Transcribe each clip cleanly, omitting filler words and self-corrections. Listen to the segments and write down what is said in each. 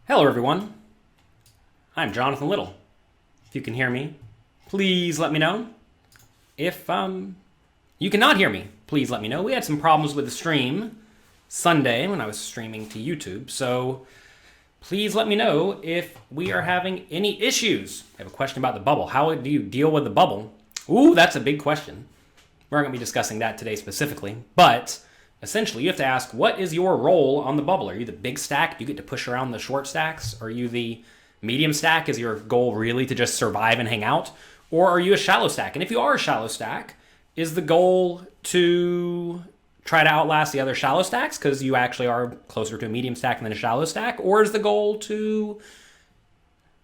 Hello everyone, I'm Jonathan Little. If you can hear me, please let me know. If you cannot hear me, please let me know. We had some problems with the stream Sunday when I was streaming to YouTube, so please let me know if we are having any issues. I have a question about the bubble. How do you deal with the bubble? Ooh, that's a big question. We're going to be discussing that today specifically, but essentially, you have to ask, what is your role on the bubble? Are you the big stack? Do you get to push around the short stacks? Are you the medium stack? Is your goal really to just survive and hang out? Or are you a shallow stack? And if you are a shallow stack, is the goal to try to outlast the other shallow stacks because you actually are closer to a medium stack than a shallow stack? Or is the goal to,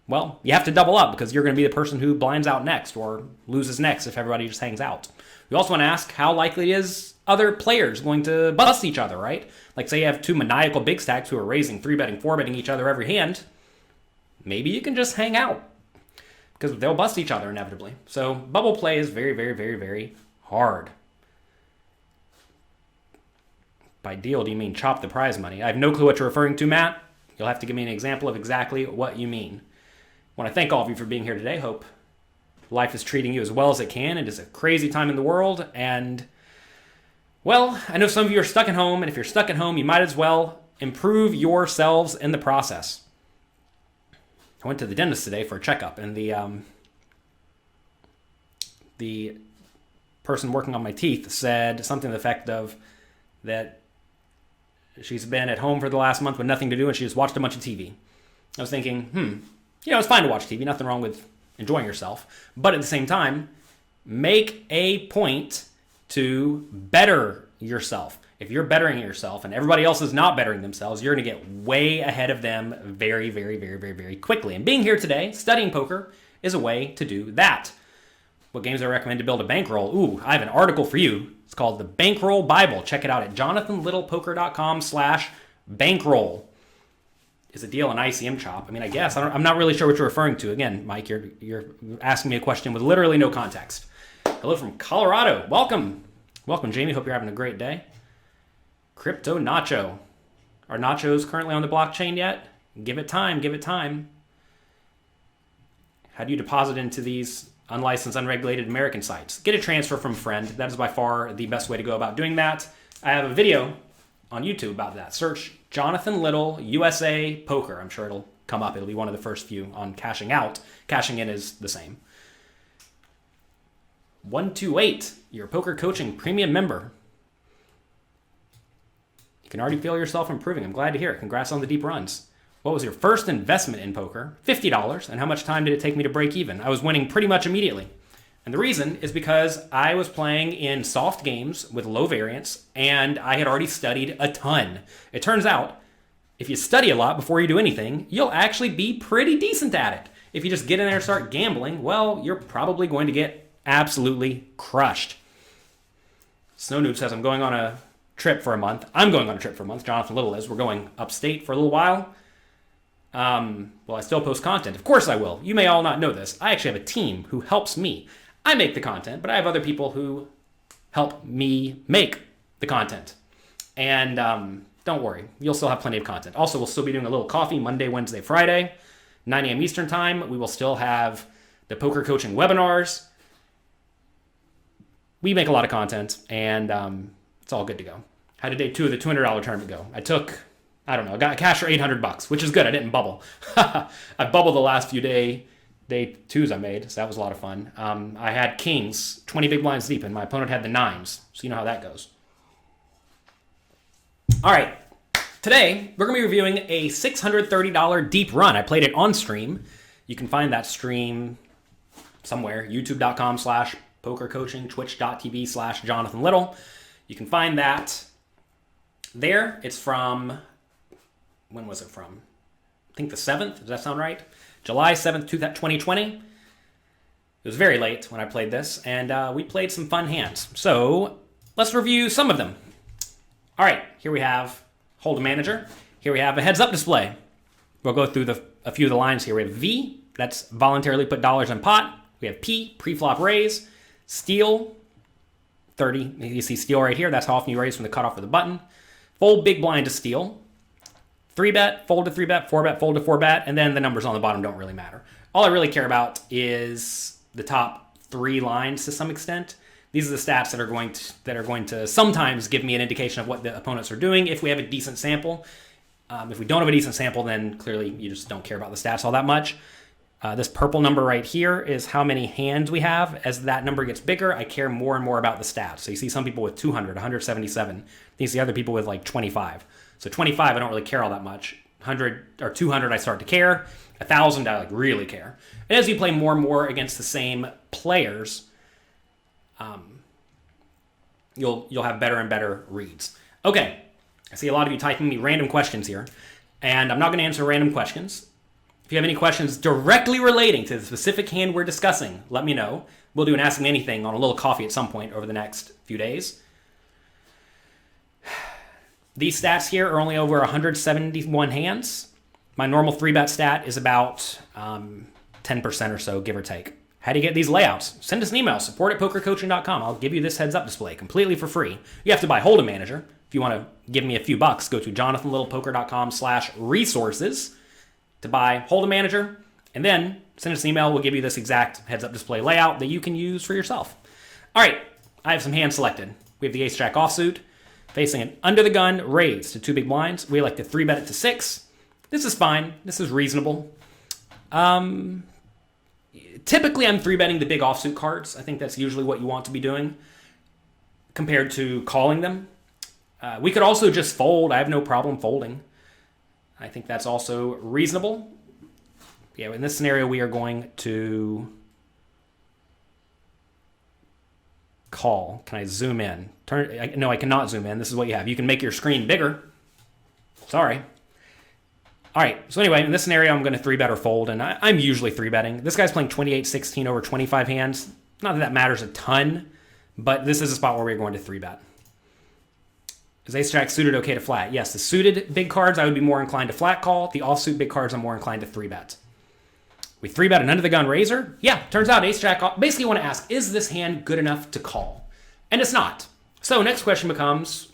well, you have to double up because you're going to be the person who blinds out next or loses next if everybody just hangs out? We also want to ask how likely is other players going to bust each other, right? Like say you have two maniacal big stacks who are raising, 3-betting, 4-betting each other every hand. Maybe you can just hang out because they'll bust each other inevitably. So bubble play is very, very, very, very hard. By deal, do you mean chop the prize money? I have no clue what you're referring to, Matt. You'll have to give me an example of exactly what you mean. I want to thank all of you for being here today. Hope life is treating you as well as it can. It is a crazy time in the world, and well, I know some of you are stuck at home, and if you're stuck at home, you might as well improve yourselves in the process. I went to the dentist today for a checkup, and the person working on my teeth said something to the effect of that she's been at home for the last month with nothing to do, and she just watched a bunch of TV. I was thinking, it's fine to watch TV, nothing wrong with enjoying yourself, but at the same time, make a point to better yourself. If you're bettering yourself and everybody else is not bettering themselves, you're going to get way ahead of them very, very, very, very, very quickly. And being here today, studying poker, is a way to do that. What games I recommend to build a bankroll? Ooh, I have an article for you. It's called The Bankroll Bible. Check it out at jonathanlittlepoker.com/bankroll. Is a deal an ICM chop? I mean, I guess. I'm not really sure what you're referring to. Again, Mike, you're asking me a question with literally no context. Hello from Colorado. Welcome. Welcome, Jamie. Hope you're having a great day. Crypto Nacho. Are nachos currently on the blockchain yet? Give it time. Give it time. How do you deposit into these unlicensed, unregulated American sites? Get a transfer from a friend. That is by far the best way to go about doing that. I have a video on YouTube about that. Search Jonathan Little USA Poker. I'm sure it'll come up. It'll be one of the first few on cashing out. Cashing in is the same. 128, you're a poker coaching premium member. You can already feel yourself improving. I'm glad to hear it. Congrats on the deep runs. What was your first investment in poker? $50. And how much time did it take me to break even? I was winning pretty much immediately. And the reason is because I was playing in soft games with low variance, and I had already studied a ton. It turns out, if you study a lot before you do anything, you'll actually be pretty decent at it. If you just get in there and start gambling, well, you're probably going to get absolutely crushed. Snow Noob says, I'm going on a trip for a month. I'm going on a trip for a month. Jonathan Little is. We're going upstate for a little while. Well, I still post content. Of course I will. You may all not know this. I actually have a team who helps me. I make the content, but I have other people who help me make the content. And don't worry. You'll still have plenty of content. Also, we'll still be doing a little coffee Monday, Wednesday, Friday, 9 a.m. Eastern time. We will still have the poker coaching webinars. We make a lot of content, and it's all good to go. How did day 2 of the $200 tournament go? I got a cash for $800, which is good. I didn't bubble. I bubbled the last few day 2s I made, so that was a lot of fun. I had kings, 20 big blinds deep, and my opponent had the 9s, so you know how that goes. All right, today we're going to be reviewing a $630 deep run. I played it on stream. You can find that stream somewhere, youtube.com/poker coaching, twitch.tv/Jonathan Little. You can find that there. It's from, when was it from? I think the 7th. Does that sound right? July 7th, 2020. It was very late when I played this, and we played some fun hands. So let's review some of them. All right, here we have Hold a Manager. Here we have a heads-up display. We'll go through a few of the lines here. We have V, that's voluntarily put dollars in pot. We have P, pre-flop raise. Steal, 30. You see steal right here. That's how often you raise from the cutoff of the button. Fold big blind to steal. 3-bet, fold to 3-bet, 4-bet, fold to 4-bet, and then the numbers on the bottom don't really matter. All I really care about is the top 3 lines to some extent. These are the stats that are going to sometimes give me an indication of what the opponents are doing if we have a decent sample. If we don't have a decent sample, then clearly you just don't care about the stats all that much. This purple number right here is how many hands we have. As that number gets bigger, I care more and more about the stats. So you see some people with 200, 177. You see other people with like 25. So 25, I don't really care all that much. 100 or 200, I start to care. 1,000, I like really care. And as you play more and more against the same players, you'll have better and better reads. Okay, I see a lot of you typing me random questions here, and I'm not going to answer random questions. If you have any questions directly relating to the specific hand we're discussing, let me know. We'll do an Ask Me Anything on a little coffee at some point over the next few days. These stats here are only over 171 hands. My normal 3-bet stat is about 10% or so, give or take. How do you get these layouts? Send us an email, support@pokercoaching.com. I'll give you this heads-up display completely for free. You have to buy Hold'em Manager. If you want to give me a few bucks, go to jonathanlittlepoker.com/resources to buy Hold'em Manager, and then send us an email. We'll give you this exact heads-up display layout that you can use for yourself. All right, I have some hands selected. We have the ace-jack offsuit, facing an under-the-gun raise to 2 big blinds. We like to 3-bet it to 6. This is fine. This is reasonable. Typically, I'm 3-betting the big offsuit cards. I think that's usually what you want to be doing compared to calling them. We could also just fold. I have no problem folding. I think that's also reasonable. Yeah, in this scenario, we are going to call. Can I zoom in? No, I cannot zoom in. This is what you have. You can make your screen bigger. Sorry. All right, so anyway, in this scenario, I'm going to 3-bet or fold, and I'm usually 3-betting. This guy's playing 28-16 over 25 hands. Not that that matters a ton, but this is a spot where we're going to 3-bet. Is ace-jack suited okay to flat? Yes, the suited big cards, I would be more inclined to flat call. The offsuit big cards, I'm more inclined to 3-bet. We 3-bet an under-the-gun razor? Yeah, turns out ace-jack, basically want to ask, is this hand good enough to call? And it's not. So next question becomes,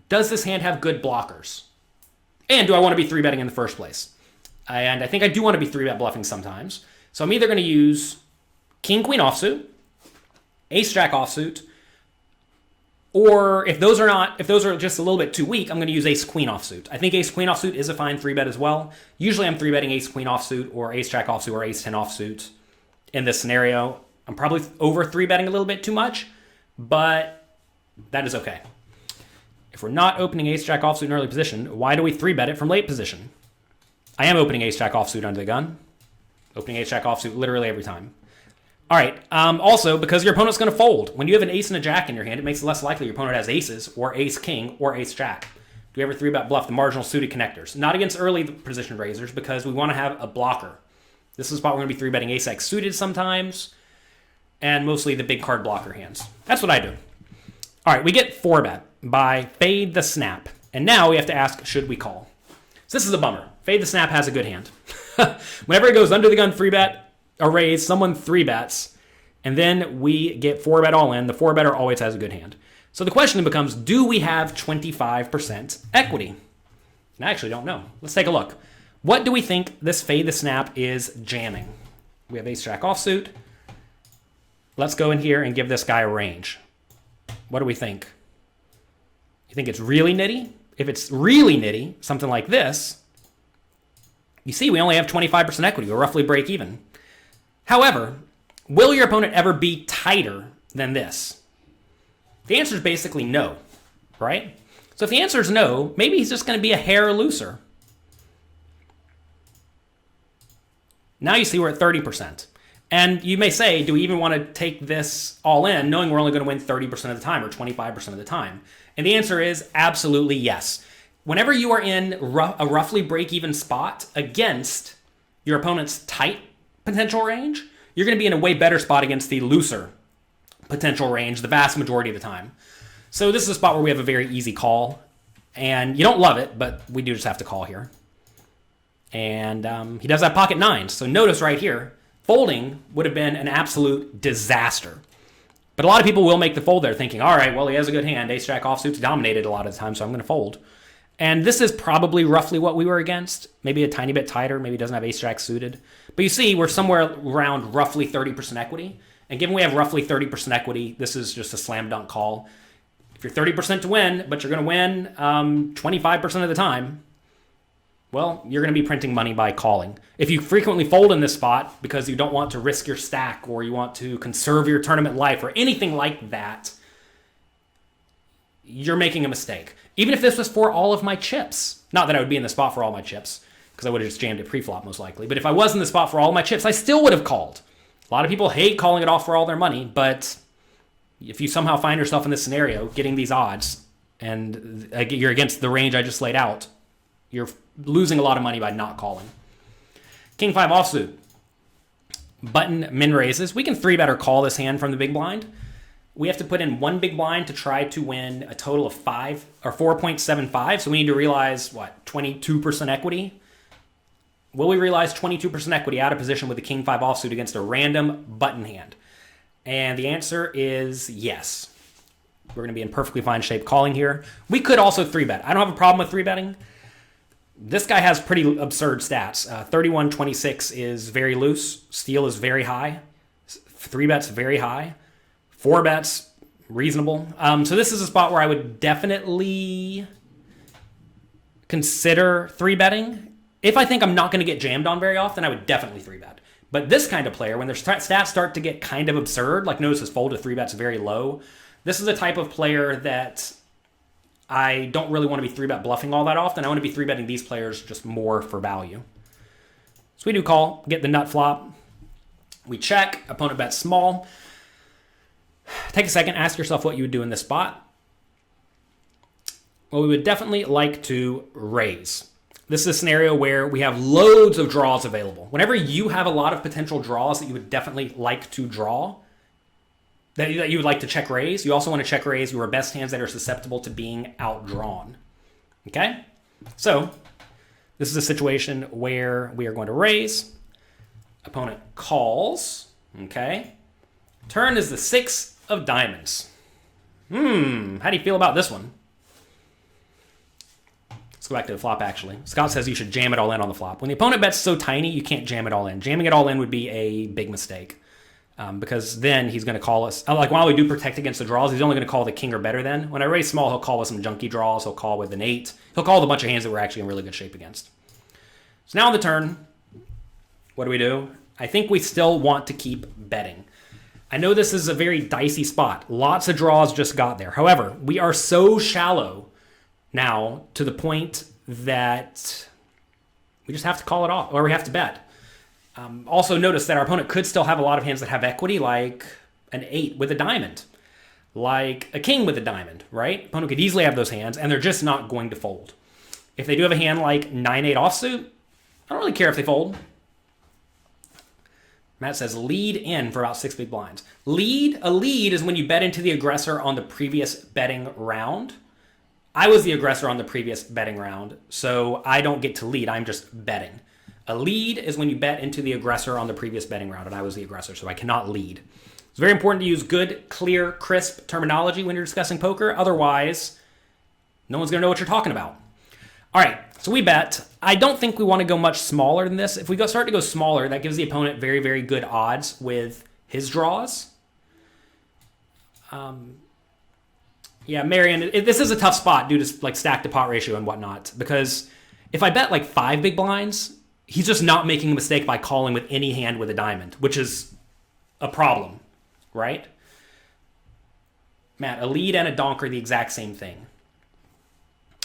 does this hand have good blockers? And do I want to be 3-betting in the first place? And I think I do want to be 3-bet bluffing sometimes. So I'm either going to use king-queen offsuit, ace-jack offsuit, or if those are just a little bit too weak, I'm going to use ace-queen offsuit. I think ace-queen offsuit is a fine 3-bet as well. Usually I'm 3-betting ace-queen offsuit or ace-jack offsuit or ace-10 offsuit in this scenario. I'm probably over 3-betting a little bit too much, but that is okay. If we're not opening ace-jack offsuit in early position, why do we 3-bet it from late position? I am opening ace-jack offsuit under the gun. Opening ace-jack offsuit literally every time. All right, also, because your opponent's going to fold. When you have an ace and a jack in your hand, it makes it less likely your opponent has aces or ace-king or ace-jack. Do we ever 3-bet bluff the marginal suited connectors? Not against early position raisers because we want to have a blocker. This is a spot we're going to be 3-betting ace-x suited sometimes, and mostly the big card blocker hands. That's what I do. All right, we get 4-bet by Fade the Snap. And now we have to ask, should we call? So this is a bummer. Fade the Snap has a good hand. Whenever it goes under the gun 3-bet, a raise, someone 3-bets, and then we get 4-bet all in. The 4-better always has a good hand. So the question becomes, do we have 25% equity? And I actually don't know. Let's take a look. What do we think this Fade the Snap is jamming? We have ace-jack offsuit. Let's go in here and give this guy a range. What do we think? You think it's really nitty? If it's really nitty, something like this, you see we only have 25% equity. We're roughly break even. However, will your opponent ever be tighter than this? The answer is basically no, right? So if the answer is no, maybe he's just going to be a hair looser. Now you see we're at 30%. And you may say, do we even want to take this all in, knowing we're only going to win 30% of the time or 25% of the time? And the answer is absolutely yes. Whenever you are in a roughly break-even spot against your opponent's tight potential range, you're going to be in a way better spot against the looser potential range the vast majority of the time. So this is a spot where we have a very easy call. And you don't love it, but we do just have to call here. And he does have pocket nines. So notice right here, folding would have been an absolute disaster. But a lot of people will make the fold there thinking, all right, well, he has a good hand. Ace-jack offsuit's dominated a lot of the time, so I'm going to fold. And this is probably roughly what we were against. Maybe a tiny bit tighter. Maybe it doesn't have ace-jack suited. But you see, we're somewhere around roughly 30% equity. And given we have roughly 30% equity, this is just a slam dunk call. If you're 30% to win, but you're going to win 25% of the time, well, you're going to be printing money by calling. If you frequently fold in this spot because you don't want to risk your stack or you want to conserve your tournament life or anything like that, you're making a mistake. Even if this was for all of my chips. Not that I would be in the spot for all my chips, because I would have just jammed it pre-flop most likely. But if I was in the spot for all my chips, I still would have called. A lot of people hate calling it off for all their money, but if you somehow find yourself in this scenario, getting these odds, and you're against the range I just laid out, you're losing a lot of money by not calling. King 5 offsuit. Button min raises. We can 3-bet or call this hand from the big blind. We have to put in 1 big blind to try to win a total of 5 or 4.75. So we need to realize, 22% equity? Will we realize 22% equity out of position with the King 5 offsuit against a random button hand? And the answer is yes. We're going to be in perfectly fine shape calling here. We could also 3-bet. I don't have a problem with 3-betting. This guy has pretty absurd stats. 31-26 is very loose. Steal is very high. 3-bet's very high. 4-bet's reasonable. So this is a spot where I would definitely consider 3-betting. If I think I'm not going to get jammed on very often, I would definitely 3-bet. But this kind of player, when their stats start to get kind of absurd, like notice his fold to 3-bet's very low, this is a type of player that I don't really want to be 3-bet bluffing all that often. I want to be 3-betting these players just more for value. So we do call, get the nut flop. We check, opponent bets small. Take a second, ask yourself what you would do in this spot. Well, we would definitely like to raise. This is a scenario where we have loads of draws available. Whenever you have a lot of potential draws that you would definitely like to draw, that you would like to check raise, you also want to check raise your best hands that are susceptible to being outdrawn. Okay? So, this is a situation where we are going to raise. Opponent calls. Okay? Turn is the 6 of diamonds. How do you feel about this one? Let's go back to the flop, actually. Scott says you should jam it all in on the flop. When the opponent bets so tiny, you can't jam it all in. Jamming it all in would be a big mistake. Because then he's going to call us. Like while we do protect against the draws, he's only going to call the king or better then. When I raise small, he'll call with some junky draws. He'll call with an 8. He'll call with a bunch of hands that we're actually in really good shape against. So now on the turn, what do? I think we still want to keep betting. I know this is a very dicey spot. Lots of draws just got there. However, we are so shallow now to the point that we just have to call it off, or we have to bet. Also notice that our opponent could still have a lot of hands that have equity, like an 8 with a diamond, like a king with a diamond, right? Opponent could easily have those hands, and they're just not going to fold. If they do have a hand like 9-8 offsuit, I don't really care if they fold. Matt says lead in for about 6 big blinds. A lead is when you bet into the aggressor on the previous betting round. I was the aggressor on the previous betting round, so I don't get to lead. I'm just betting. A lead is when you bet into the aggressor on the previous betting round, and I was the aggressor, so I cannot lead. It's very important to use good, clear, crisp terminology when you're discussing poker. Otherwise, no one's going to know what you're talking about. All right, so we bet. I don't think we want to go much smaller than this. If we start to go smaller, that gives the opponent very, very good odds with his draws. Yeah, Marion, this is a tough spot due to like stack to pot ratio and whatnot. Because if I bet like 5 big blinds, he's just not making a mistake by calling with any hand with a diamond, which is a problem, right? Matt, a lead and a donk are the exact same thing.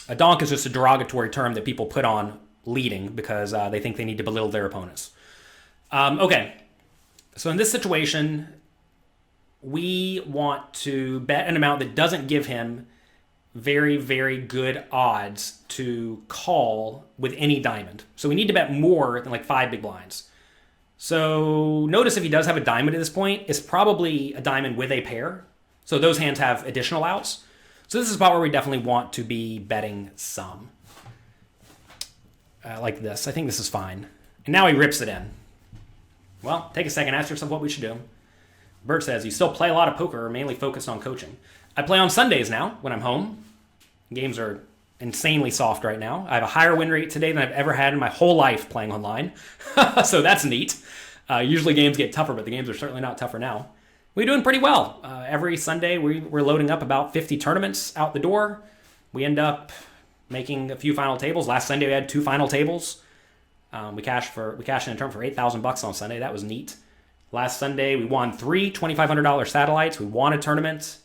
A donk is just a derogatory term that people put on leading because they think they need to belittle their opponents. Okay, so in this situation, we want to bet an amount that doesn't give him very, very good odds to call with any diamond. So we need to bet more than like 5 big blinds. So notice if he does have a diamond at this point, it's probably a diamond with a pair. So those hands have additional outs. So this is a spot where we definitely want to be betting some. Like this. I think this is fine. And now he rips it in. Well, take a second, ask yourself what we should do. Bert says, you still play a lot of poker or mainly focused on coaching? I play on Sundays now when I'm home. Games are insanely soft right now. I have a higher win rate today than I've ever had in my whole life playing online. So that's neat. Usually games get tougher, but the games are certainly not tougher now. We're doing pretty well. Every Sunday we're loading up about 50 tournaments out the door. We end up making a few final tables. Last Sunday we had 2 final tables. We cashed in a tournament for $8,000 on Sunday. That was neat. Last Sunday we won 3 $2,500 satellites. We won a tournament.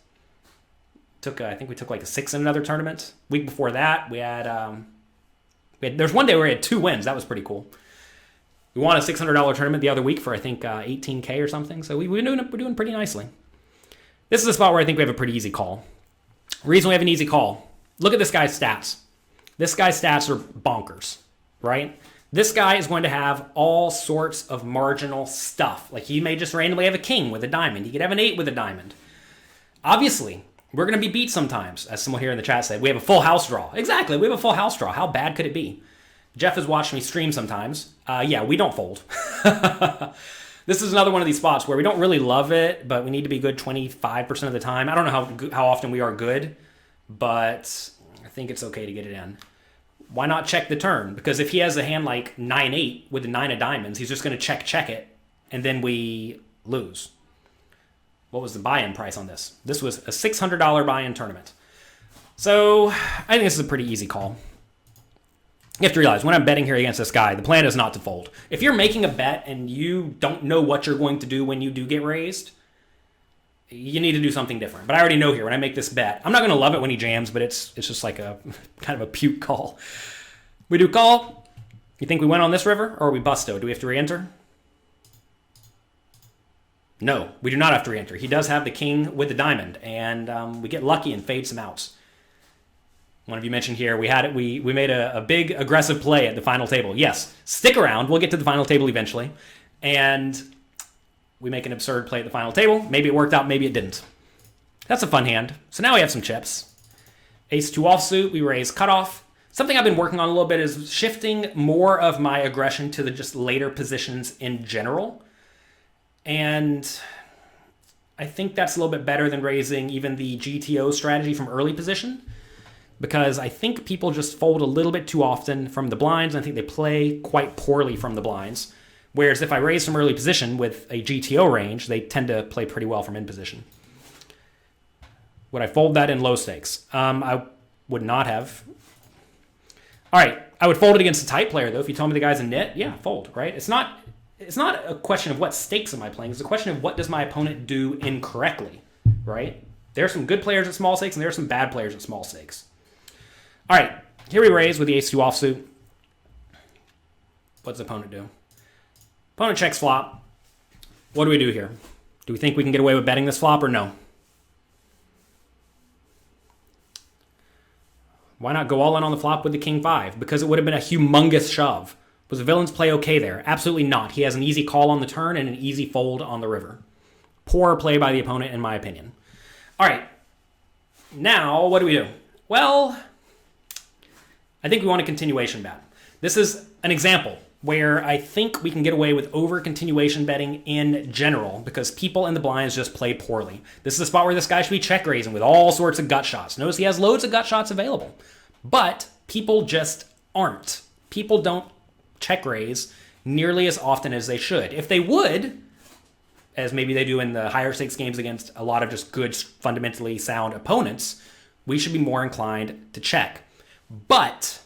I think we took like a 6 in another tournament. Week before that we had there's one day where we had 2 wins. That was pretty cool. We won a $600 tournament the other week for I think $18K or something. So we're doing pretty nicely. This is a spot where I think we have a pretty easy call. Reason we have an easy call. Look at this guy's stats. This guy's stats are bonkers, right? This guy is going to have all sorts of marginal stuff. Like he may just randomly have a king with a diamond. He could have an 8 with a diamond. Obviously, we're going to be beat sometimes, as someone here in the chat said. We have a full house draw. Exactly, we have a full house draw. How bad could it be? Jeff has watched me stream sometimes. Yeah, we don't fold. This is another one of these spots where we don't really love it, but we need to be good 25% of the time. I don't know how often we are good, but I think it's okay to get it in. Why not check the turn? Because if he has a hand like 9-8 with the 9 of diamonds, he's just going to check it, and then we lose. What was the buy-in price on this? This was a $600 buy-in tournament. So I think this is a pretty easy call. You have to realize, when I'm betting here against this guy, the plan is not to fold. If you're making a bet and you don't know what you're going to do when you do get raised, you need to do something different. But I already know here, when I make this bet, I'm not going to love it when he jams, but it's just like a kind of a puke call. We do call. You think we win on this river, or are we busto? Do we have to re-enter? No, we do not have to re-enter. He does have the king with the diamond, and we get lucky and fade some outs. One of you mentioned here, we made a big aggressive play at the final table. Yes, stick around. We'll get to the final table eventually. And we make an absurd play at the final table. Maybe it worked out, maybe it didn't. That's a fun hand. So now we have some chips. Ace-2 offsuit, we raise cutoff. Something I've been working on a little bit is shifting more of my aggression to the just later positions in general. And I think that's a little bit better than raising even the GTO strategy from early position, because I think people just fold a little bit too often from the blinds, and I think they play quite poorly from the blinds. Whereas if I raise from early position with a GTO range, they tend to play pretty well from in position. Would I fold that in low stakes? I would not have. All right, I would fold it against a tight player, though. If you tell me the guy's a nit, yeah, fold, right? It's not a question of what stakes am I playing. It's a question of what does my opponent do incorrectly, right? There are some good players at small stakes, and there are some bad players at small stakes. All right, here we raise with the ace-2 offsuit. What's the opponent do? Opponent checks flop. What do we do here? Do we think we can get away with betting this flop or no? Why not go all in on the flop with the king-5? Because it would have been a humongous shove. Was the villain's play okay there? Absolutely not. He has an easy call on the turn and an easy fold on the river. Poor play by the opponent, in my opinion. All right, now what do we do? Well, I think we want a continuation bet. This is an example where I think we can get away with over-continuation betting in general because people in the blinds just play poorly. This is a spot where this guy should be check-raising with all sorts of gut shots. Notice he has loads of gut shots available. But people just aren't. People don't check-raise nearly as often as they should. If they would, as maybe they do in the higher stakes games against a lot of just good, fundamentally sound opponents, we should be more inclined to check. But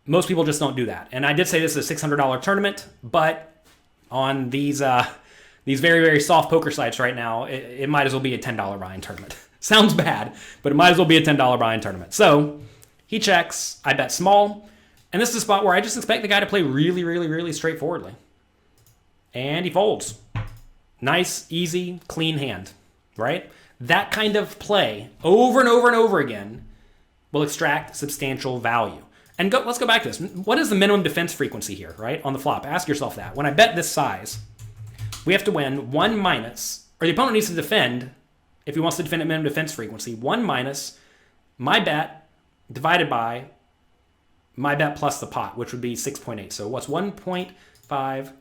most people just don't do that. And I did say this is a $600 tournament, but on these very, very soft poker sites right now, it might as well be a $10 buy-in tournament. Sounds bad, but it might as well be a $10 buy-in tournament. So he checks, I bet small, and this is a spot where I just expect the guy to play really, really, really straightforwardly. And he folds. Nice, easy, clean hand, right? That kind of play over and over and over again will extract substantial value. And let's go back to this. What is the minimum defense frequency here, right, on the flop? Ask yourself that. When I bet this size, we have to win 1 minus, or the opponent needs to defend, if he wants to defend at minimum defense frequency, 1 minus my bet divided by my bet plus the pot, which would be 6.8. So what's 1.5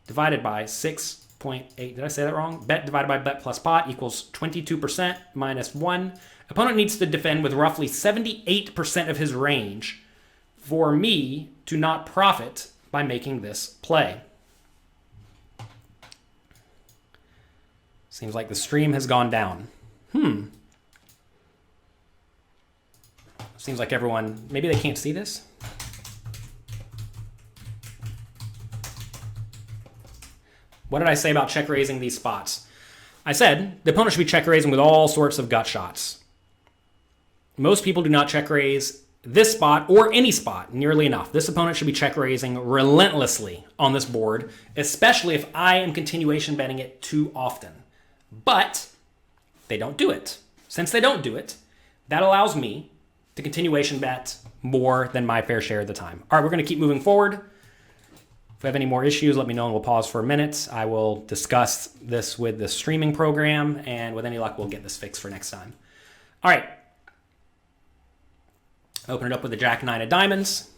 divided by 6.8? Did I say that wrong? Bet divided by bet plus pot equals 22% minus 1. Opponent needs to defend with roughly 78% of his range for me to not profit by making this play. Seems like the stream has gone down. Seems like everyone, maybe they can't see this. What did I say about check raising these spots? I said the opponent should be check raising with all sorts of gut shots. Most people do not check raise this spot or any spot nearly enough. This opponent should be check raising relentlessly on this board, especially if I am continuation betting it too often. But they don't do it. Since they don't do it, that allows me to continuation bet more than my fair share of the time. All right, we're going to keep moving forward. If we have any more issues, let me know and we'll pause for a minute. I will discuss this with the streaming program, and with any luck, we'll get this fixed for next time. All right. Open it up with the Jack 9 of diamonds.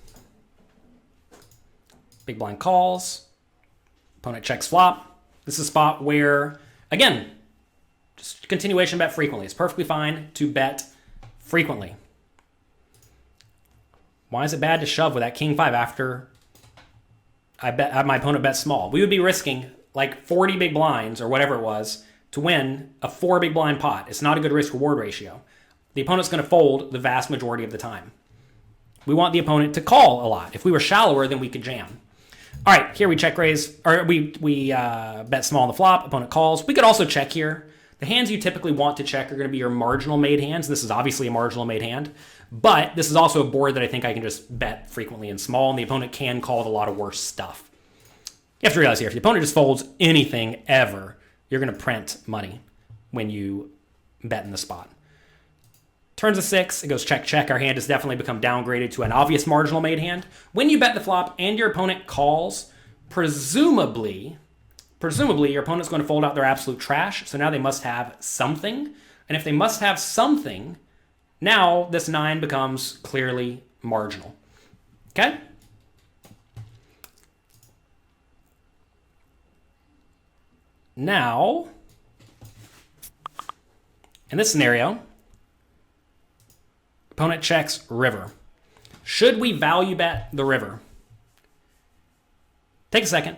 Big blind calls. Opponent checks flop. This is a spot where, again, just continuation bet frequently. It's perfectly fine to bet frequently. Why is it bad to shove with that king 5 after my opponent bet small? We would be risking like 40 big blinds or whatever it was to win a 4 big blind pot. It's not a good risk-reward ratio. The opponent's going to fold the vast majority of the time. We want the opponent to call a lot. If we were shallower, then we could jam. All right, here we check raise, or we bet small on the flop. Opponent calls. We could also check here. The hands you typically want to check are going to be your marginal made hands. This is obviously a marginal made hand, but this is also a board that I think I can just bet frequently and small, and the opponent can call with a lot of worse stuff. You have to realize here, if the opponent just folds anything ever, you're going to print money when you bet in the spot. Turns a 6, it goes check, check. Our hand has definitely become downgraded to an obvious marginal made hand. When you bet the flop and your opponent calls, presumably your opponent's going to fold out their absolute trash, so now they must have something. And if they must have something, now this 9 becomes clearly marginal. Okay? Now, in this scenario, opponent checks river. Should we value bet the river? Take a second.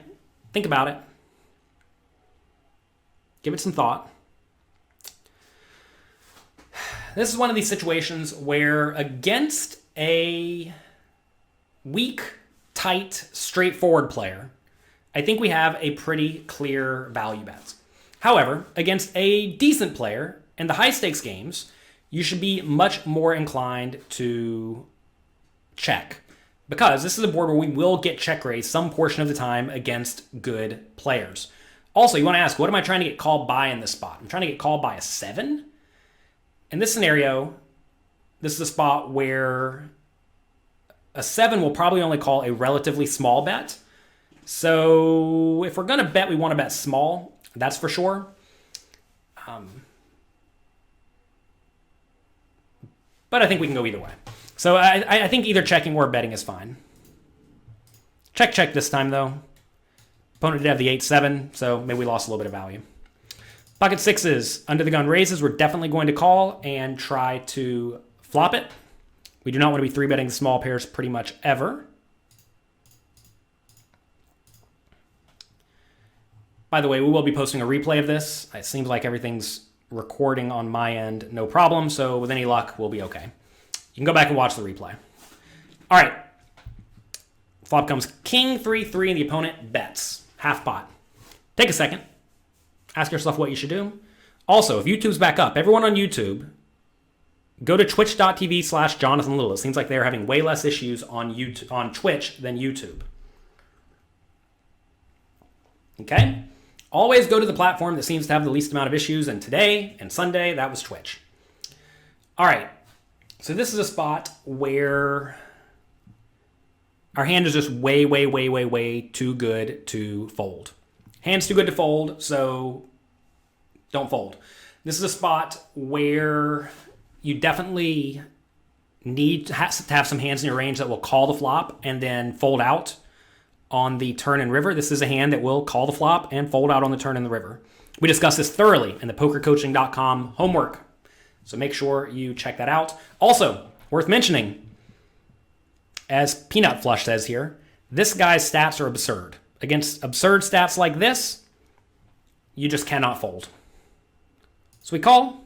Think about it. Give it some thought. This is one of these situations where against a weak, tight, straightforward player, I think we have a pretty clear value bet. However, against a decent player in the high stakes games, you should be much more inclined to check, because this is a board where we will get check raised some portion of the time against good players. Also, you want to ask, what am I trying to get called by in this spot? I'm trying to get called by a 7. In this scenario, this is a spot where a 7 will probably only call a relatively small bet. So if we're going to bet, we want to bet small. That's for sure. But I think we can go either way. So I think either checking or betting is fine. Check, check this time, though. Opponent did have the 8-7, so maybe we lost a little bit of value. Pocket 6s. Under the gun raises, we're definitely going to call and try to flop it. We do not want to be 3-betting small pairs pretty much ever. By the way, we will be posting a replay of this. It seems like everything's recording on my end, no problem. So with any luck, we'll be okay. You can go back and watch the replay. All right. Flop comes king 3-3 and the opponent bets. Half pot. Take a second. Ask yourself what you should do. Also, if YouTube's back up, everyone on YouTube, go to twitch.tv/Jonathan Little. It seems like they're having way less issues on YouTube, on Twitch than YouTube. Okay? Always go to the platform that seems to have the least amount of issues, and today and Sunday, that was Twitch. All right. So this is a spot where our hand is just way too good to fold. Hand's too good to fold, so don't fold. This is a spot where you definitely need to have some hands in your range that will call the flop and then fold out on the turn and river. This is a hand that will call the flop and fold out on the turn and the river. We discussed this thoroughly in the pokercoaching.com homework So make sure you check that out. Also, worth mentioning, as Peanut Flush says here, this guy's stats are absurd. Against absurd stats like this, you just cannot fold. So we call.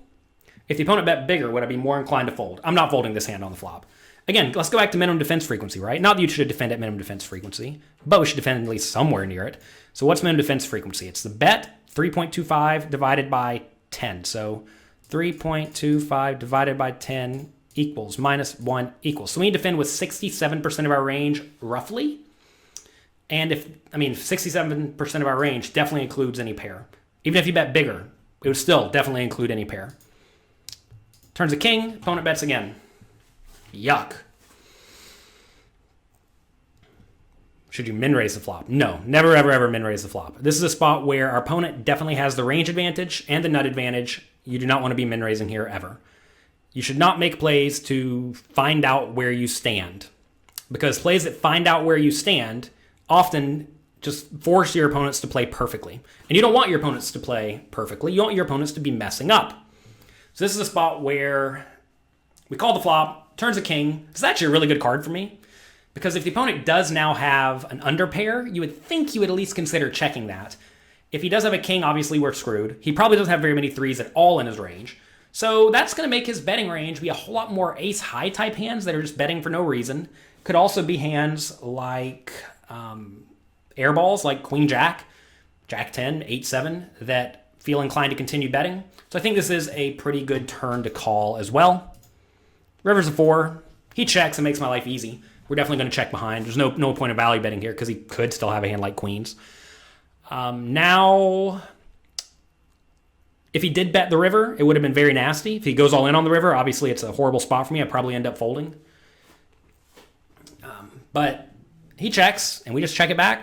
If the opponent bet bigger, would I be more inclined to fold? I'm not folding this hand on the flop. Again, let's go back to minimum defense frequency, right? Not that you should defend at minimum defense frequency, but we should defend at least somewhere near it. So what's minimum defense frequency? It's the bet 3.25 divided by 10. So 3.25 divided by 10 equals -1 equals. So we need to defend with 67% of our range, roughly. And 67% of our range definitely includes any pair. Even if you bet bigger, it would still definitely include any pair. Turns a king, opponent bets again. Yuck. Should you min raise the flop? No, never, ever, ever min raise the flop. This is a spot where our opponent definitely has the range advantage and the nut advantage. You do not want to be min raising here ever. You should not make plays to find out where you stand, because plays that find out where you stand often just force your opponents to play perfectly. And you don't want your opponents to play perfectly. You want your opponents to be messing up. So this is a spot where we call the flop, turns a king. This is actually a really good card for me, because if the opponent does now have an underpair, you would think you would at least consider checking that. If he does have a king, obviously we're screwed. He probably doesn't have very many threes at all in his range. So that's going to make his betting range be a whole lot more ace-high type hands that are just betting for no reason. Could also be hands like airballs, like Queen-Jack, Jack-10, 8-7, that feel inclined to continue betting. So I think this is a pretty good turn to call as well. River's a 4. He checks and makes my life easy. We're definitely going to check behind. There's no point of value betting here because he could still have a hand like queens. Now, if he did bet the river, it would have been very nasty. If he goes all in on the river, obviously it's a horrible spot for me. I'd probably end up folding. But he checks, and we just check it back.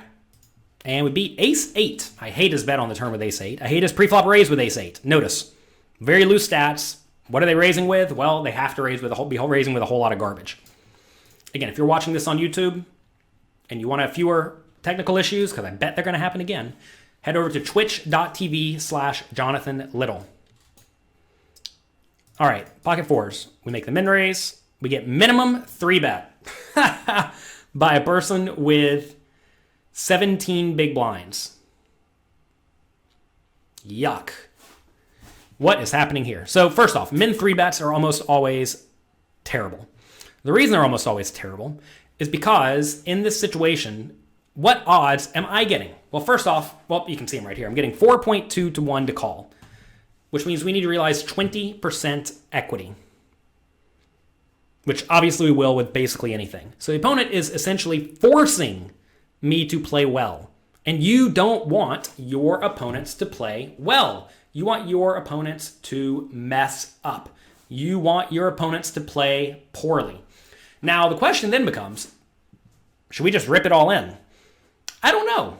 And we beat ace-8. I hate his bet on the turn with ace-8. I hate his pre-flop raise with ace-8. Notice, very loose stats. What are they raising with? Well, they have to raise with be raising with a whole lot of garbage. Again, if you're watching this on YouTube and you want to have fewer technical issues, because I bet they're going to happen again, head over to twitch.tv/Jonathan Little. All right, pocket fours. We make the min raise. We get minimum 3-bet by a person with 17 big blinds. Yuck. What is happening here? So first off, min 3-bets are almost always terrible. The reason they're almost always terrible is because in this situation, what odds am I getting? Well, first off, you can see them right here. I'm getting 4.2 to 1 to call, which means we need to realize 20% equity, which obviously we will with basically anything. So the opponent is essentially forcing me to play well. And you don't want your opponents to play well. You want your opponents to mess up. You want your opponents to play poorly. Now, the question then becomes, should we just rip it all in? I don't know.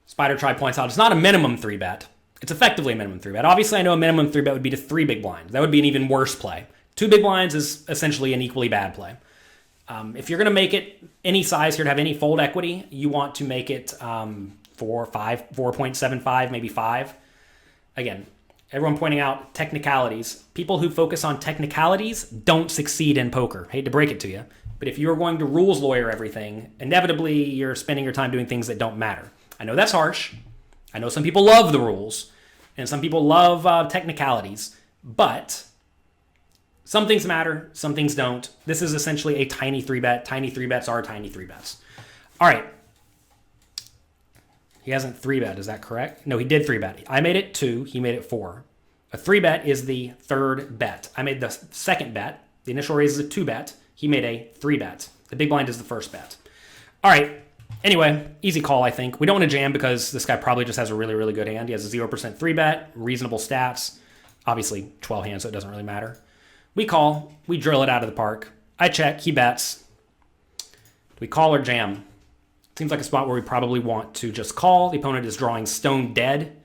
Spider Tribe points out it's not a minimum 3-bet. It's effectively a minimum 3-bet. Obviously, I know a minimum 3-bet would be to 3 big blinds. That would be an even worse play. 2 big blinds is essentially an equally bad play. If you're going to make it any size here to have any fold equity, you want to make it 4.75, maybe 5. Again, everyone pointing out technicalities. People who focus on technicalities don't succeed in poker. Hate to break it to you. But if you're going to rules lawyer everything, inevitably you're spending your time doing things that don't matter. I know that's harsh. I know some people love the rules, and some people love technicalities. But some things matter, some things don't. This is essentially a tiny 3-bet. Tiny 3-bets are tiny 3-bets. All right. He hasn't 3-bet, is that correct? No, he did 3-bet. I made it 2, he made it 4. A 3-bet is the third bet. I made the second bet. The initial raise is a 2-bet. He made a 3-bet. The big blind is the first bet. All right. Anyway, easy call, I think. We don't want to jam because this guy probably just has a really, really good hand. He has a 0% 3-bet, reasonable stats. Obviously, 12 hands, so it doesn't really matter. We call. We drill it out of the park. I check. He bets. Do we call or jam? Seems like a spot where we probably want to just call. The opponent is drawing stone dead.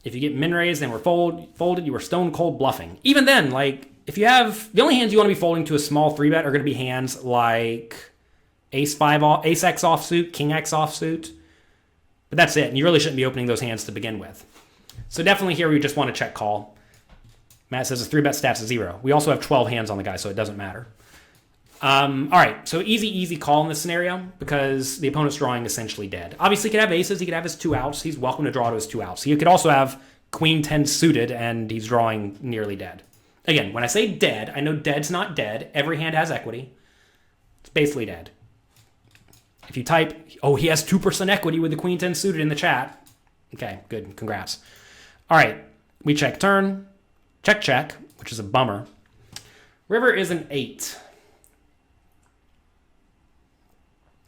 If you get min raised and we're folded, you are stone cold bluffing. Even then, like, if you have, the only hands you want to be folding to a small 3-bet are going to be hands like ace X offsuit, king X offsuit. But that's it. And you really shouldn't be opening those hands to begin with. So definitely here we just want to check call. Matt says his 3-bet stats is 0. We also have 12 hands on the guy, so it doesn't matter. All right, so easy call in this scenario because the opponent's drawing essentially dead. Obviously, he could have aces. He could have his 2 outs. He's welcome to draw to his 2 outs. He could also have queen 10 suited, and he's drawing nearly dead. Again, when I say dead, I know dead's not dead. Every hand has equity. It's basically dead. If you type, oh, he has 2% equity with the queen 10 suited in the chat. Okay, good. Congrats. All right, we check turn. Check, which is a bummer. River is an 8.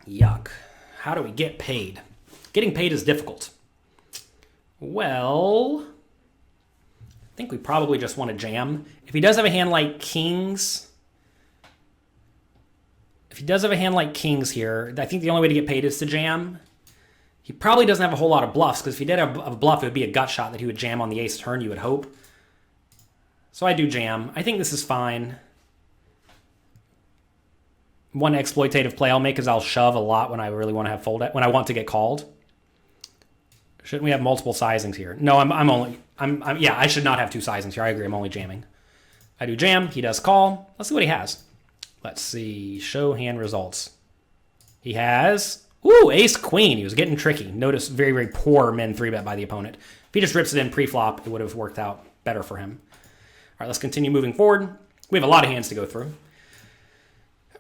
Yuck. How do we get paid? Getting paid is difficult. Well, I think we probably just want to jam. If he does have a hand like kings, here, I think the only way to get paid is to jam. He probably doesn't have a whole lot of bluffs, because if he did have a bluff, it would be a gut shot that he would jam on the ace turn, you would hope. So I do jam. I think this is fine. One exploitative play I'll make is I'll shove a lot when I really want to have when I want to get called. Shouldn't we have multiple sizings here? No, yeah, I should not have 2 sizings here. I agree, I'm only jamming. I do jam, he does call. Let's see what he has. Let's see, show hand results. He has, ace queen. He was getting tricky. Notice very, very poor min 3-bet by the opponent. If he just rips it in pre-flop, it would have worked out better for him. All right, let's continue moving forward. We have a lot of hands to go through.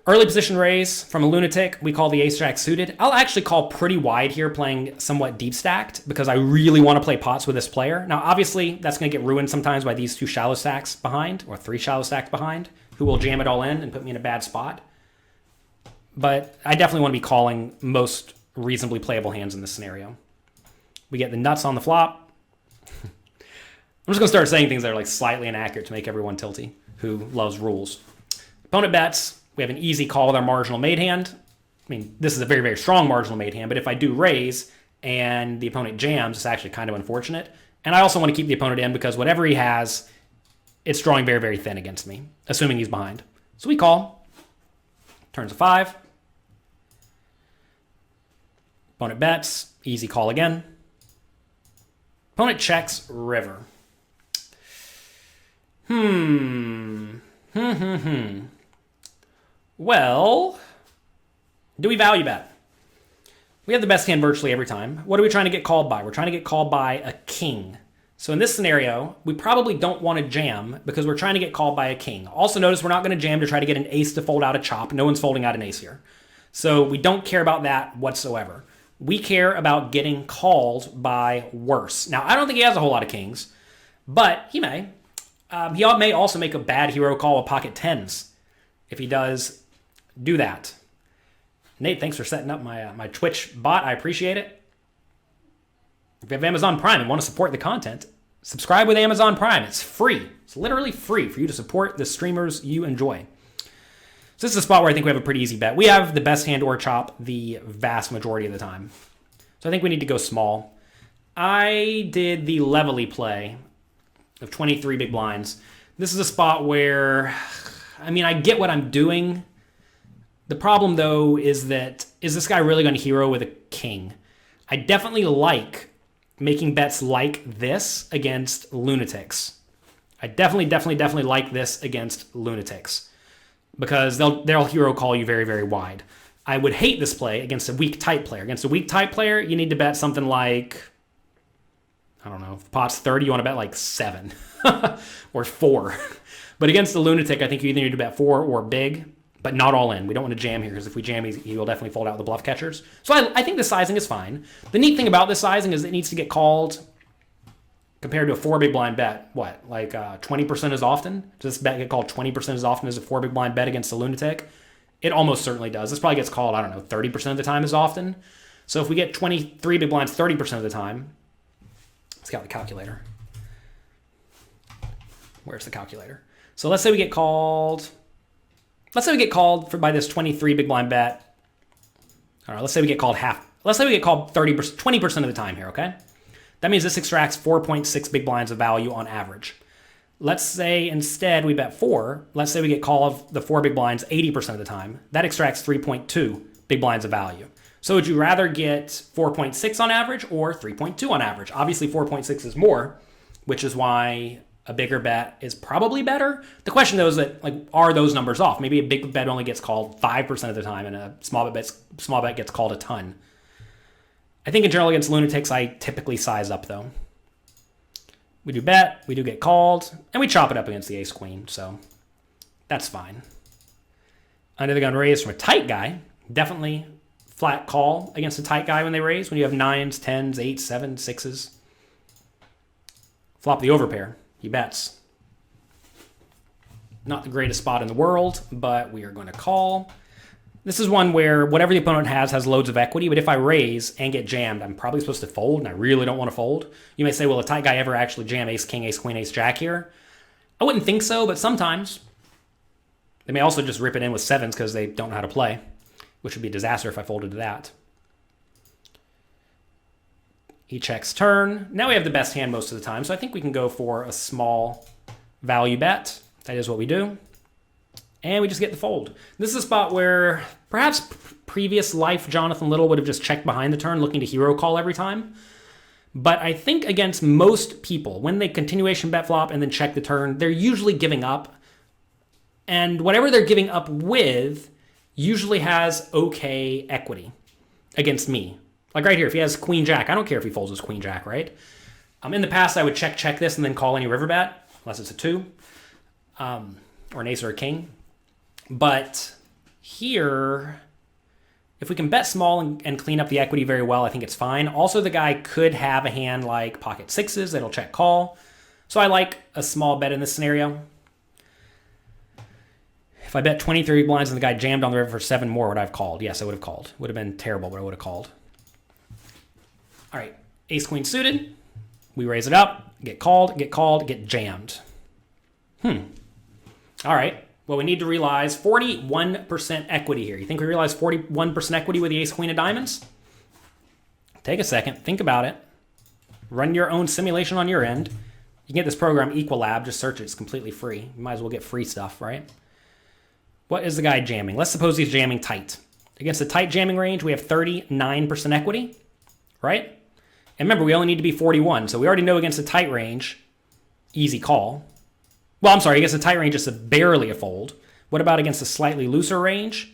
Early position raise from a lunatic. We call the ace-jack suited. I'll actually call pretty wide here, playing somewhat deep stacked, because I really want to play pots with this player. Now, obviously, that's going to get ruined sometimes by these 2 shallow stacks behind, or 3 shallow stacks behind, who will jam it all in and put me in a bad spot. But I definitely want to be calling most reasonably playable hands in this scenario. We get the nuts on the flop. I'm just going to start saying things that are like slightly inaccurate to make everyone tilty who loves rules. Opponent bets. We have an easy call with our marginal made hand. I mean, this is a very, very strong marginal made hand, but if I do raise and the opponent jams, it's actually kind of unfortunate. And I also want to keep the opponent in because whatever he has, it's drawing very, very thin against me, assuming he's behind. So we call. Turns a 5. Opponent bets. Easy call again. Opponent checks river. Well, do we value bet? We have the best hand virtually every time. What are we trying to get called by? We're trying to get called by a king. So in this scenario, we probably don't want to jam because we're trying to get called by a king. Also notice we're not going to jam to try to get an ace to fold out a chop. No one's folding out an ace here. So we don't care about that whatsoever. We care about getting called by worse. Now, I don't think he has a whole lot of kings, but he may. He may also make a bad hero call with pocket 10s. If he does, do that. Nate, thanks for setting up my Twitch bot. I appreciate it. If you have Amazon Prime and want to support the content, subscribe with Amazon Prime. It's free. It's literally free for you to support the streamers you enjoy. So this is a spot where I think we have a pretty easy bet. We have the best hand or chop the vast majority of the time. So I think we need to go small. I did the levelly play of 23 big blinds. This is a spot where, I mean, I get what I'm doing. The problem, though, is this guy really going to hero with a king? I definitely like making bets like this against lunatics. I definitely like this against lunatics because they'll hero call you very, very wide. I would hate this play against a weak type player. Against a weak type player, you need to bet something like, I don't know, if the pot's 30, you want to bet like 7 or 4. But against the lunatic, I think you either need to bet 4 or big, but not all in. We don't want to jam here because if we jam, he will definitely fold out the bluff catchers. So I think the sizing is fine. The neat thing about this sizing is it needs to get called compared to a 4 big blind bet. What, like 20% as often? Does this bet get called 20% as often as a 4 big blind bet against the lunatic? It almost certainly does. This probably gets called, I don't know, 30% of the time as often. So if we get 23 big blinds 30% of the time, let's get out the calculator. Where's the calculator? So let's say we get called. Let's say we get called by this 23 big blind bet. All right, let's say we get called half. Let's say we get called 20% of the time here, okay? That means this extracts 4.6 big blinds of value on average. Let's say instead we bet 4. Let's say we get called the 4 big blinds 80% of the time. That extracts 3.2 big blinds of value. So would you rather get 4.6 on average or 3.2 on average? Obviously 4.6 is more. which is why a bigger bet is probably better. The question though is that, like, are those numbers off? Maybe a big bet only gets called 5% of the time and a small bet gets called a ton. I think in general against lunatics, I typically size up though. We do bet, we do get called, and we chop it up against the ace queen, so that's fine. Under the gun raise from a tight guy, definitely flat call against a tight guy when they raise, when you have 9s, 10s, 8s, 7s, 6s. Flop the overpair, he bets. Not the greatest spot in the world, but we are going to call. This is one where whatever the opponent has loads of equity, but if I raise and get jammed, I'm probably supposed to fold, and I really don't want to fold. You may say, will a tight guy ever actually jam ace, king, ace, queen, ace, jack here? I wouldn't think so, but sometimes. They may also just rip it in with 7s because they don't know how to play, which would be a disaster if I folded to that. He checks turn. Now we have the best hand most of the time, so I think we can go for a small value bet. That is what we do. And we just get the fold. This is a spot where perhaps previous life Jonathan Little would have just checked behind the turn looking to hero call every time. But I think against most people, when they continuation bet flop and then check the turn, they're usually giving up. And whatever they're giving up with usually has okay equity against me. Like right here, if he has queen jack, I don't care if he folds his queen jack, right? In the past, I would check this and then call any river bet, unless it's a 2, or an ace or a king. But here, if we can bet small and clean up the equity very well, I think it's fine. Also, the guy could have a hand like pocket 6s that'll check call. So I like a small bet in this scenario. If I bet 20, 30 blinds and the guy jammed on the river for 7 more, would I have called? Yes, I would have called. Would have been terrible, but I would have called. All right, ace queen suited. We raise it up, get called, get jammed. All right. Well, we need to realize 41% equity here. You think we realize 41% equity with the ace queen of diamonds? Take a second, think about it. Run your own simulation on your end. You can get this program Equilab, just search it, it's completely free. You might as well get free stuff, right? What is the guy jamming? Let's suppose he's jamming tight. Against a tight jamming range, we have 39% equity, right? And remember, we only need to be 41, so we already know against a tight range, easy call. Well, I'm sorry, against a tight range, it's barely a fold. What about against a slightly looser range?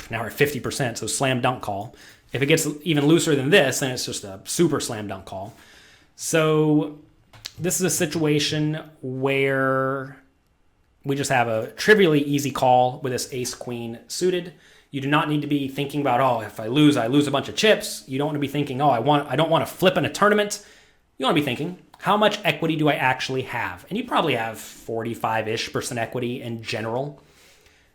Now we're at 50%, so slam dunk call. If it gets even looser than this, then it's just a super slam dunk call. So this is a situation where we just have a trivially easy call with this ace queen suited. You do not need to be thinking about, oh, if I lose a bunch of chips. You don't want to be thinking, oh, I don't want to flip in a tournament. You want to be thinking, how much equity do I actually have? And you probably have 45-ish% equity in general.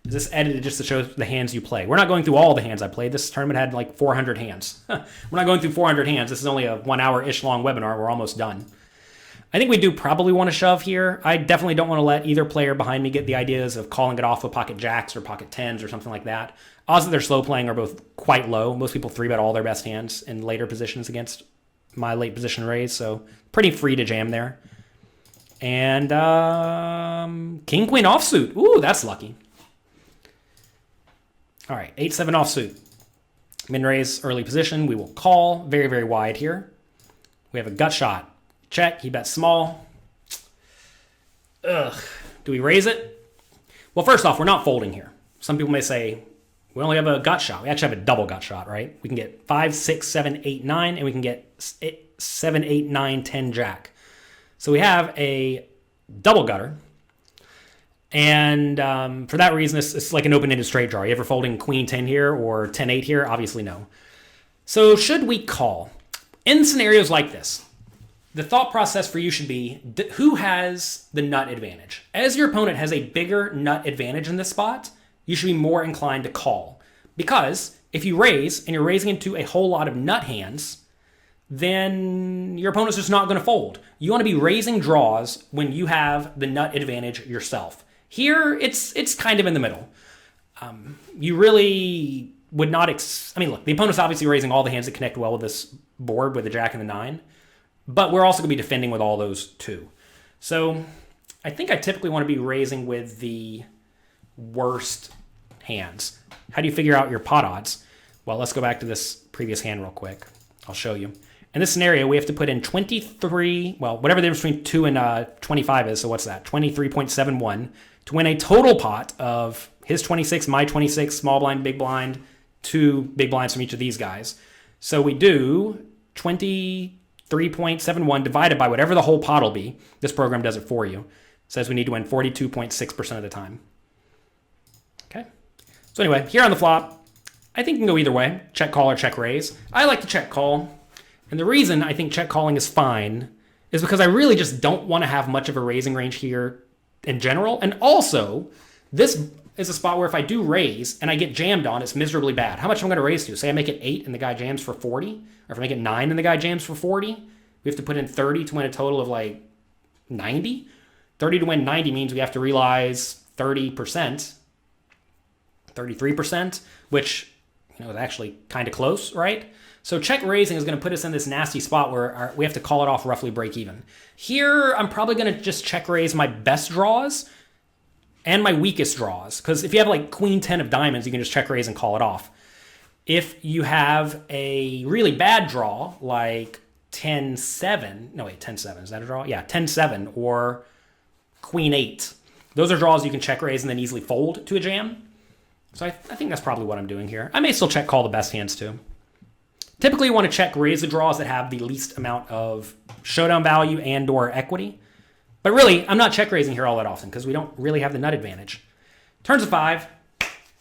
Is this edited just to show the hands you play? We're not going through all the hands I played. This tournament had like 400 hands. We're not going through 400 hands. This is only a 1 hour-ish long webinar. We're almost done. I think we do probably want to shove here. I definitely don't want to let either player behind me get the ideas of calling it off with pocket jacks or pocket 10s or something like that. Odds that they're slow playing are both quite low. Most people 3-bet all their best hands in later positions against my late position raise, so pretty free to jam there. And king queen offsuit. Ooh, that's lucky. All right, 8-7 offsuit. Min raise early position. We will call very, very wide here. We have a gut shot. Check. He bets small. Ugh. Do we raise it? Well, first off, we're not folding here. Some people may say we only have a gut shot. We actually have a double gut shot, right? We can get 5, 6, 7, 8, 9, and we can get 7, 8, 9, 10 jack. So we have a double gutter. And for that reason, it's like an open-ended straight draw. You ever folding queen 10 here or 10, 8 here? Obviously, no. So should we call? In scenarios like this, the thought process for you should be, who has the nut advantage? As your opponent has a bigger nut advantage in this spot, you should be more inclined to call. Because if you raise, and you're raising into a whole lot of nut hands, then your opponent's just not going to fold. You want to be raising draws when you have the nut advantage yourself. Here, it's kind of in the middle. You really would not... look, the opponent's obviously raising all the hands that connect well with this board with the jack and the 9. But we're also going to be defending with all those too. So I think I typically want to be raising with the worst hands. How do you figure out your pot odds? Well, let's go back to this previous hand real quick. I'll show you. In this scenario, we have to put in 23, well, whatever the difference between 2 and 25 is, so what's that? 23.71 to win a total pot of his 26, my 26, small blind, big blind, 2 big blinds from each of these guys. So we do 23.71 divided by whatever the whole pot will be. This program does it for you. It says we need to win 42.6% of the time. Okay. So anyway, here on the flop, I think you can go either way, check call or check raise. I like to check call. And the reason I think check calling is fine is because I really just don't want to have much of a raising range here in general. And also, this is a spot where if I do raise and I get jammed on, it's miserably bad. How much am I going to raise to? Say I make it 8 and the guy jams for 40? Or if I make it 9 and the guy jams for 40? We have to put in 30 to win a total of like 90? 30 to win 90 means we have to realize 30%, 33%, which is actually kind of close, right? So check raising is going to put us in this nasty spot where we have to call it off roughly break even. Here, I'm probably going to just check raise my best draws and my weakest draws. Because if you have like queen 10 of diamonds, you can just check raise and call it off. If you have a really bad draw, like 10-7, no wait, 10-7, is that a draw? Yeah, 10-7 or queen 8. Those are draws you can check raise and then easily fold to a jam. So I think that's probably what I'm doing here. I may still check call the best hands too. Typically, you want to check raise the draws that have the least amount of showdown value and or equity. But really, I'm not check raising here all that often because we don't really have the nut advantage. Turns of 5.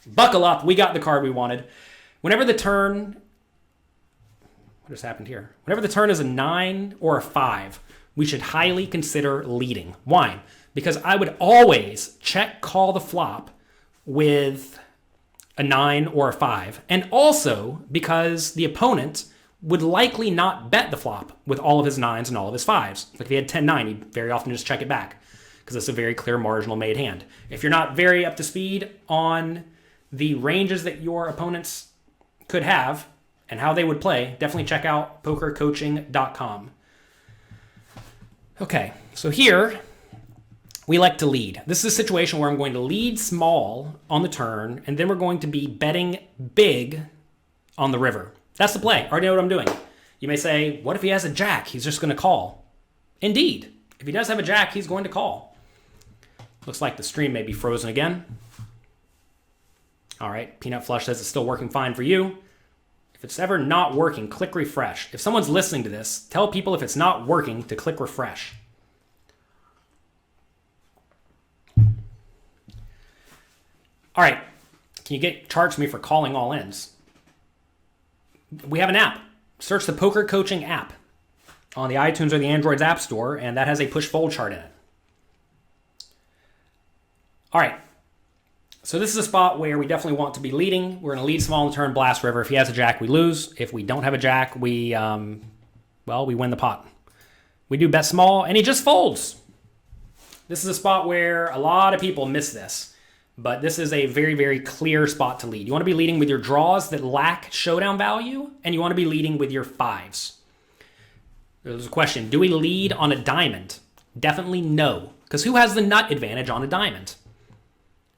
Buckle up. We got the card we wanted. Whenever the turn... What just happened here? Whenever the turn is a 9 or a 5, we should highly consider leading. Why? Because I would always check call the flop with a 9 or a 5. And also because the opponent would likely not bet the flop with all of his 9s and all of his 5s. Like if he had 10-9, he'd very often just check it back because it's a very clear marginal made hand. If you're not very up to speed on the ranges that your opponents could have and how they would play, definitely check out pokercoaching.com. Okay, so here we like to lead. This is a situation where I'm going to lead small on the turn, and then we're going to be betting big on the river. That's the play. I already know what I'm doing. You may say, what if he has a jack? He's just going to call. Indeed. If he does have a jack, he's going to call. Looks like the stream may be frozen again. All right, Peanut Flush says it's still working fine for you. If it's ever not working, click refresh. If someone's listening to this, tell people if it's not working to click refresh. All right, can you get charged me for calling all ins? We have an app. Search the Poker Coaching app on the iTunes or the Android's App Store, and that has a push-fold chart in it. All right, so this is a spot where we definitely want to be leading. We're going to lead small on the turn, blast river. If he has a jack, we lose. If we don't have a jack, we win the pot. We do bet small, and he just folds. This is a spot where a lot of people miss this. But this is a very, very clear spot to lead. You want to be leading with your draws that lack showdown value, and you want to be leading with your 5s. There's a question, do we lead on a diamond? Definitely no, because who has the nut advantage on a diamond?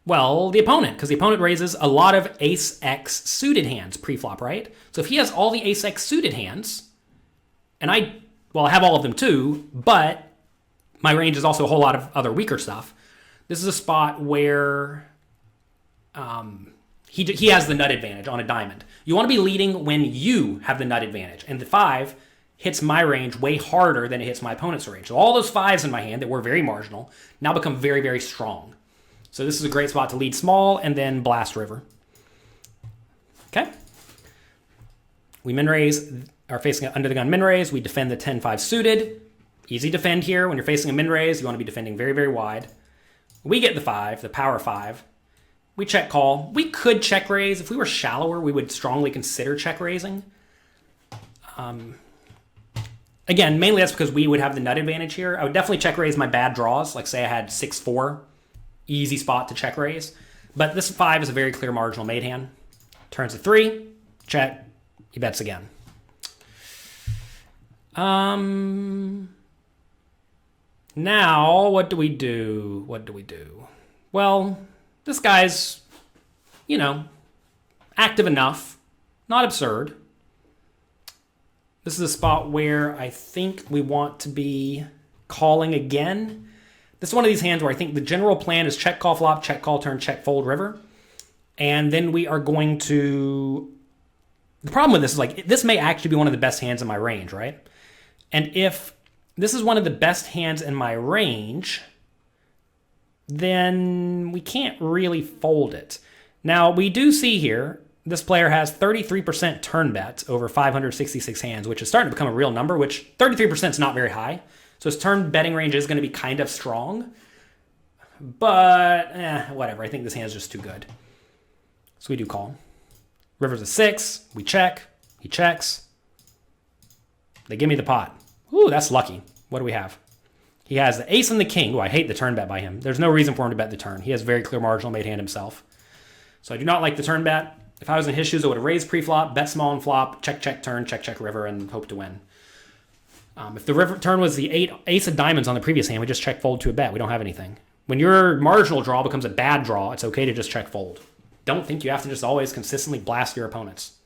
Well, the opponent, because the opponent raises a lot of ace-x suited hands pre-flop, right? So if he has all the ace-x suited hands, and I have all of them too, but my range is also a whole lot of other weaker stuff. This is a spot where he has the nut advantage on a diamond. You want to be leading when you have the nut advantage. And the 5 hits my range way harder than it hits my opponent's range. So all those 5s in my hand that were very marginal now become very, very strong. So this is a great spot to lead small and then blast river. Okay. We min raise, are facing under the gun min raise. We defend the 10-5 suited. Easy defend here. When you're facing a min raise, you want to be defending very, very wide. We get the 5, the power 5. We check call. We could check raise. If we were shallower, we would strongly consider check raising. Again, mainly that's because we would have the nut advantage here. I would definitely check raise my bad draws. Like say I had 6-4, easy spot to check raise. But this 5 is a very clear marginal made hand. Turns to 3, check, he bets again. Now, what do we do? Well, this guy's, active enough. Not absurd. This is a spot where I think we want to be calling again. This is one of these hands where I think the general plan is check, call, flop, check, call, turn, check, fold, river. And then we are going to... The problem with this is, like, this may actually be one of the best hands in my range, right? And if this is one of the best hands in my range, then we can't really fold it. Now, we do see here, this player has 33% turn bet over 566 hands, which is starting to become a real number, which 33% is not very high. So his turn betting range is going to be kind of strong. But, whatever. I think this hand is just too good. So we do call. River's a 6. We check. He checks. They give me the pot. Ooh, that's lucky. What do we have? He has the ace and the king. Ooh, I hate the turn bet by him. There's no reason for him to bet the turn. He has very clear marginal made hand himself. So I do not like the turn bet. If I was in his shoes, I would have raised pre-flop, bet small and flop, check, check, turn, check, check, river, and hope to win. If the river turn was the ace of diamonds on the previous hand, we just check fold to a bet. We don't have anything. When your marginal draw becomes a bad draw, it's okay to just check fold. Don't think you have to just always consistently blast your opponents.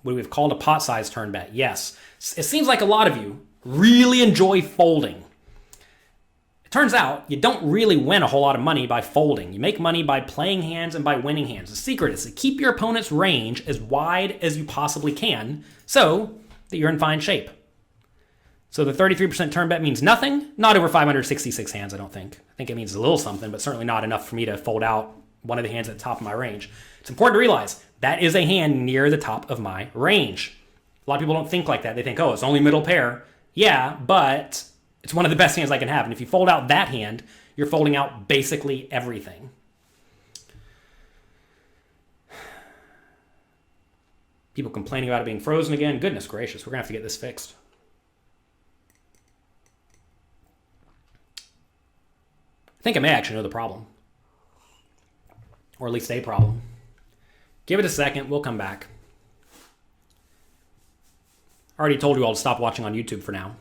Would we have called a pot size turn bet? Yes. It seems like a lot of you really enjoy folding. It turns out you don't really win a whole lot of money by folding. You make money by playing hands and by winning hands. The secret is to keep your opponent's range as wide as you possibly can so that you're in fine shape. So the 33% turn bet means nothing. Not over 566 hands, I don't think. I think it means a little something, but certainly not enough for me to fold out one of the hands at the top of my range. It's important to realize that is a hand near the top of my range. A lot of people don't think like that. They think, oh, it's only middle pair. Yeah, but it's one of the best hands I can have. And if you fold out that hand, you're folding out basically everything. People complaining about it being frozen again. Goodness gracious, we're going to have to get this fixed. I think I may actually know the problem. Or at least a problem. Give it a second. We'll come back. I already told you all to stop watching on YouTube for now.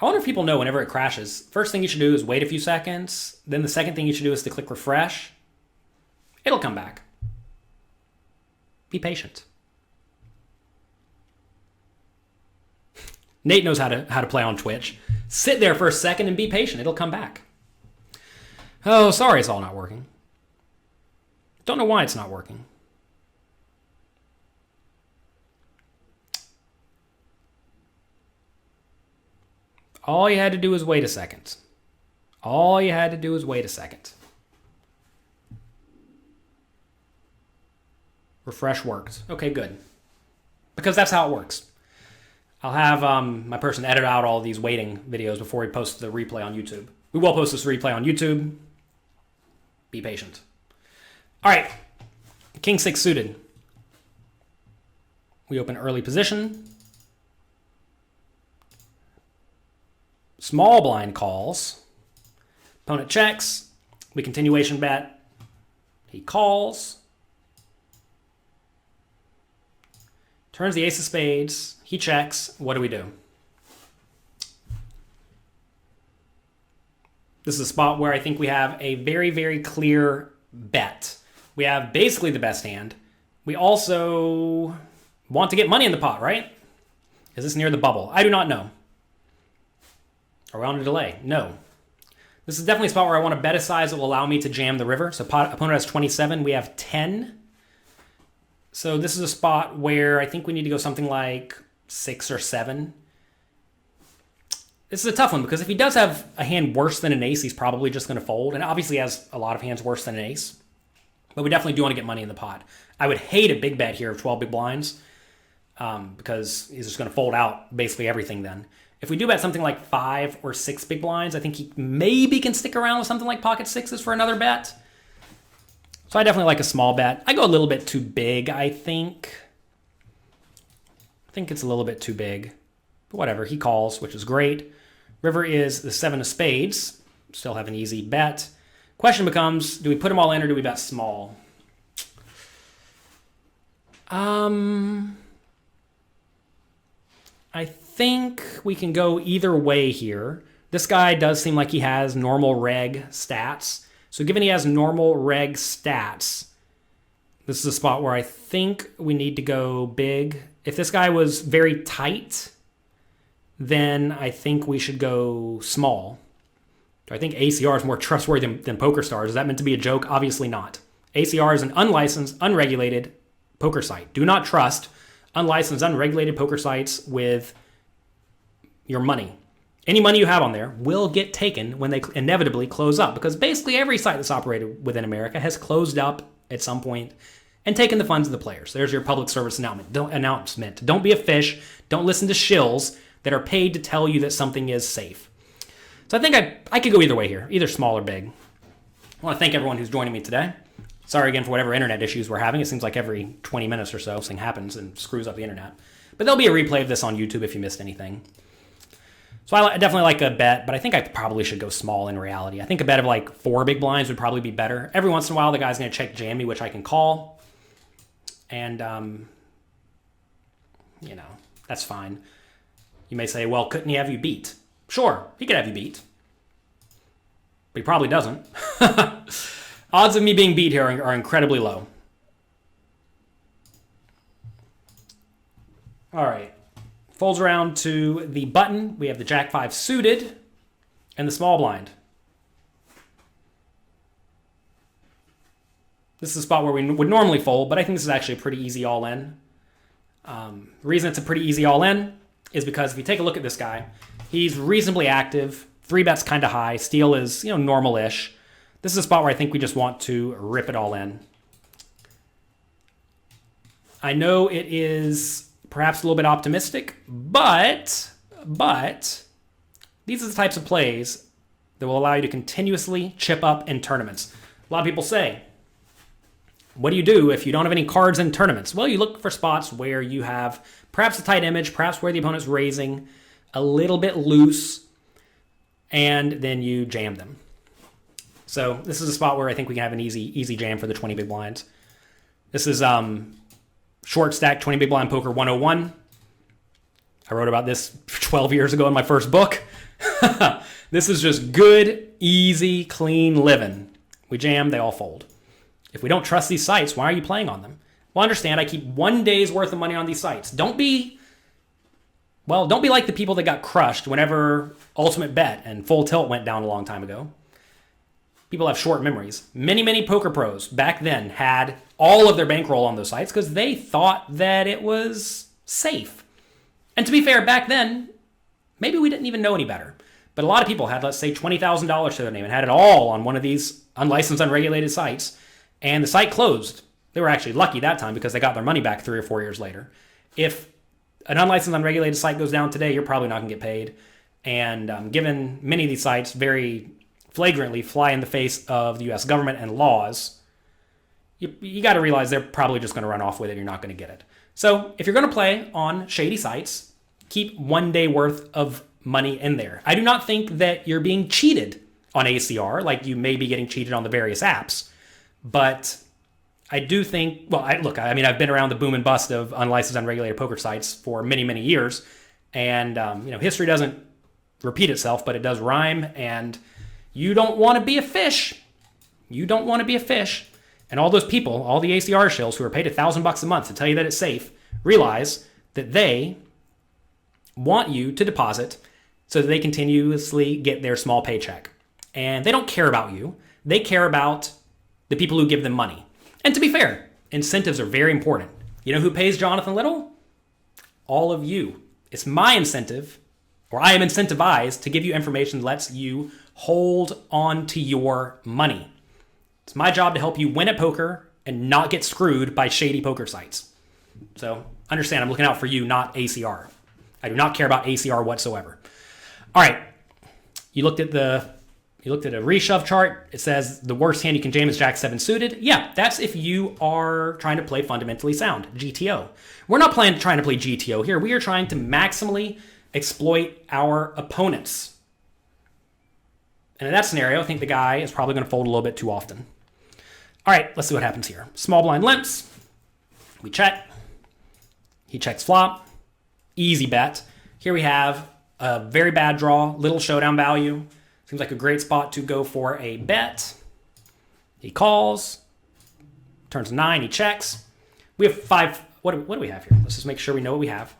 I wonder if people know whenever it crashes, first thing you should do is wait a few seconds. Then the second thing you should do is to click refresh. It'll come back. Be patient. Nate knows how to play on Twitch. Sit there for a second and be patient. It'll come back. Oh, sorry it's all not working. Don't know why it's not working. All you had to do was wait a second. All you had to do was wait a second. Refresh worked. Okay, good. Because that's how it works. I'll have my person edit out all these waiting videos before we post the replay on YouTube. We will post this replay on YouTube. Be patient. All right. King 6 suited. We open early position. Small blind calls. Opponent checks. We continuation bet. He calls. Turns the ace of spades. He checks. What do we do? This is a spot where I think we have a very, very clear bet. We have basically the best hand. We also want to get money in the pot, right? Is this near the bubble? I do not know. Are we on a delay? No. This is definitely a spot where I want to bet a size that will allow me to jam the river. So opponent has 27. We have 10. So this is a spot where I think we need to go something like 6 or 7. This is a tough one because if he does have a hand worse than an ace, he's probably just going to fold. And obviously he has a lot of hands worse than an ace. But we definitely do want to get money in the pot. I would hate a big bet here of 12 big blinds because he's just going to fold out basically everything then. If we do bet something like 5 or 6 big blinds, I think he maybe can stick around with something like pocket sixes for another bet. So I definitely like a small bet. I go a little bit too big, I think. I think it's a little bit too big. But whatever, he calls, which is great. River is the 7 of spades. Still have an easy bet. Question becomes, do we put them all in or do we bet small? I think we can go either way here. This guy does seem like he has normal reg stats. So given he has normal reg stats, This is a spot where I think we need to go big. If this guy was very tight, then I think we should go small. Do I think ACR is more trustworthy than PokerStars? Is that meant to be a joke? Obviously not. ACR is an unlicensed, unregulated poker site. Do not trust unlicensed, unregulated poker sites with your money. Any money you have on there will get taken when they inevitably close up, because basically every site that's operated within America has closed up at some point and taken the funds of the players. There's your public service announcement. Don't be a fish. Don't listen to shills that are paid to tell you that something is safe. So I think I could go either way here, either small or big. I want to thank everyone who's joining me today. Sorry again for whatever internet issues we're having. It seems like every 20 minutes or so something happens and screws up the internet. But there'll be a replay of this on YouTube if you missed anything. So I definitely like a bet, but I think I probably should go small in reality. I think a bet of like 4 big blinds would probably be better. Every once in a while, the guy's going to check jam me, which I can call. And, that's fine. You may say, well, couldn't he have you beat? Sure, he could have you beat. But he probably doesn't. Odds of me being beat here are incredibly low. All right. Folds around to the button. We have the Jack 5 suited and the small blind. This is a spot where we would normally fold, but I think this is actually a pretty easy all-in. The reason it's a pretty easy all-in is because if you take a look at this guy, he's reasonably active. 3 bets kind of high. Steal is, normal-ish. This is a spot where I think we just want to rip it all in. I know it is perhaps a little bit optimistic, but these are the types of plays that will allow you to continuously chip up in tournaments. A lot of people say, what do you do if you don't have any cards in tournaments? Well, you look for spots where you have perhaps a tight image, perhaps where the opponent's raising a little bit loose, and then you jam them. So this is a spot where I think we can have an easy jam for the 20 big blinds. This is short stack 20 big blind poker 101. I wrote about this 12 years ago in my first book. This is just good, easy, clean living. We jam, they all fold. If we don't trust these sites, why are you playing on them? Well, understand, I keep 1 day's worth of money on these sites. Don't be like the people that got crushed whenever Ultimate Bet and Full Tilt went down a long time ago. People have short memories. Many poker pros back then had all of their bankroll on those sites because they thought that it was safe. And to be fair, back then, maybe we didn't even know any better. But a lot of people had, let's say, $20,000 to their name and had it all on one of these unlicensed, unregulated sites. And the site closed. They were actually lucky that time because they got their money back 3 or 4 years later. If an unlicensed, unregulated site goes down today, you're probably not going to get paid. And given many of these sites very flagrantly fly in the face of the U.S. government and laws, you got to realize they're probably just going to run off with it. You're not going to get it. So if you're going to play on shady sites, keep 1 day worth of money in there. I do not think that you're being cheated on ACR like you may be getting cheated on the various apps. But I do think, I've been around the boom and bust of unlicensed, unregulated poker sites for many years. And, history doesn't repeat itself, but it does rhyme. And you don't want to be a fish. You don't want to be a fish. And all those people, all the ACR shills who are paid $1,000 a month to tell you that it's safe, realize that they want you to deposit so that they continuously get their small paycheck. And they don't care about you. They care about the people who give them money. And to be fair, incentives are very important. You know who pays Jonathan Little? All of you. It's my incentive, or I am incentivized to give you information that lets you hold on to your money. It's my job to help you win at poker and not get screwed by shady poker sites. So understand, I'm looking out for you, not ACR. I do not care about ACR whatsoever. All right, you looked at a reshove chart. It says the worst hand you can jam is Jack 7 suited. Yeah, that's if you are trying to play fundamentally sound, GTO. We're not trying to play GTO here. We are trying to maximally exploit our opponents. And in that scenario, I think the guy is probably going to fold a little bit too often. All right, let's see what happens here. Small blind limps. We check. He checks flop. Easy bet. Here we have a very bad draw, little showdown value. Seems like a great spot to go for a bet. He calls. Turns 9, he checks. We have 5. What do we have here? Let's just make sure we know what we have.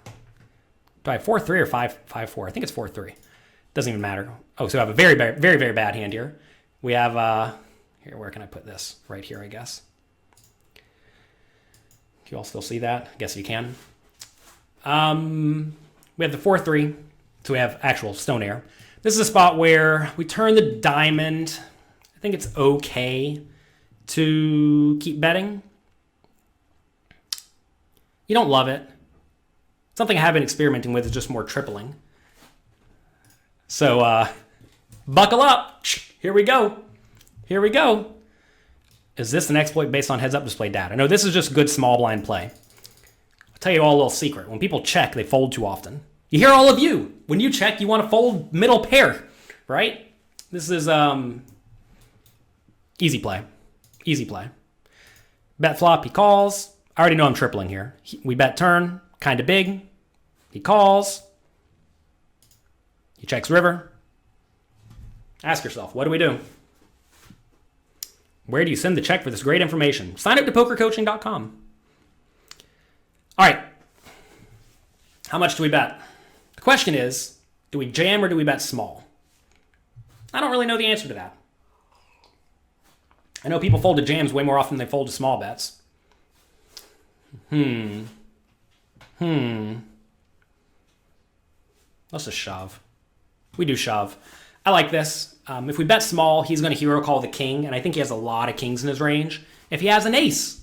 Do I have 4-3 or 5-4? I think it's 4-3. Doesn't even matter. Oh, so I have a very, very, very, very bad hand here. We have, here, where can I put this? Right here, I guess. Can you all still see that? I guess you can. We have the 4-3, so we have actual stone air. This is a spot where we turn the diamond. I think it's okay to keep betting. You don't love it. Something I have been experimenting with is just more tripling. So, buckle up. Here we go. Here we go. Is this an exploit based on heads-up display data? No, this is just good small blind play. I'll tell you all a little secret. When people check, they fold too often. You hear all of you. When you check, you want to fold middle pair, right? This is easy play. Easy play. Bet flop, he calls. I already know I'm tripling here. We bet turn, kind of big. He calls. He checks river. Ask yourself, what do we do? Where do you send the check for this great information? Sign up to pokercoaching.com. All right. How much do we bet? The question is, do we jam or do we bet small? I don't really know the answer to that. I know people fold to jams way more often than they fold to small bets. Let's just shove. We do shove. I like this. If we bet small, he's going to hero call the king, and I think he has a lot of kings in his range. If he has an ace,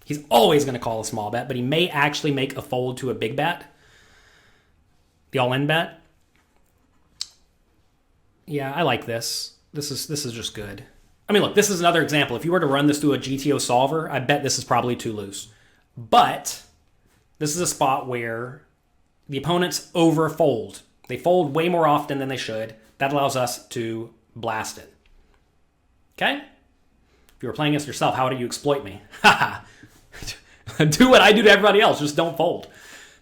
he's always going to call a small bet, but he may actually make a fold to a big bet. The all-in bet. Yeah, I like this. This is just good. I mean, look, this is another example. If you were to run this through a GTO solver, I bet this is probably too loose. But this is a spot where the opponents overfold. They fold way more often than they should. That allows us to blast it. Okay? If you were playing against yourself, how do you exploit me? Haha. Do what I do to everybody else. Just don't fold.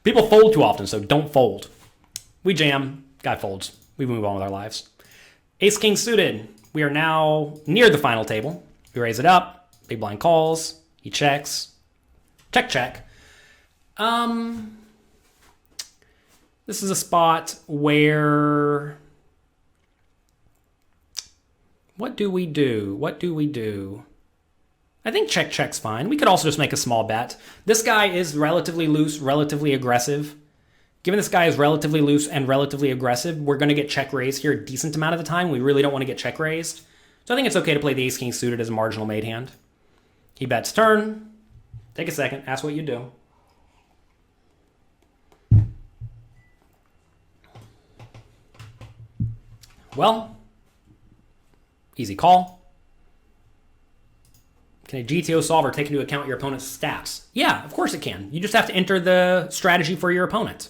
People fold too often, so don't fold. We jam. Guy folds. We move on with our lives. Ace king suited. We are now near the final table. We raise it up. Big blind calls. He checks. Check, check. This is a spot where... What do we do? What do we do? I think check, check's fine. We could also just make a small bet. This guy is relatively loose, relatively aggressive. Given this guy is relatively loose and relatively aggressive, we're going to get check raised here a decent amount of the time. We really don't want to get check raised. So I think it's okay to play the ace-king suited as a marginal made hand. He bets turn. Take a second. Ask what you do. Well, easy call. Can a GTO solver take into account your opponent's stats? Yeah, of course it can. You just have to enter the strategy for your opponent.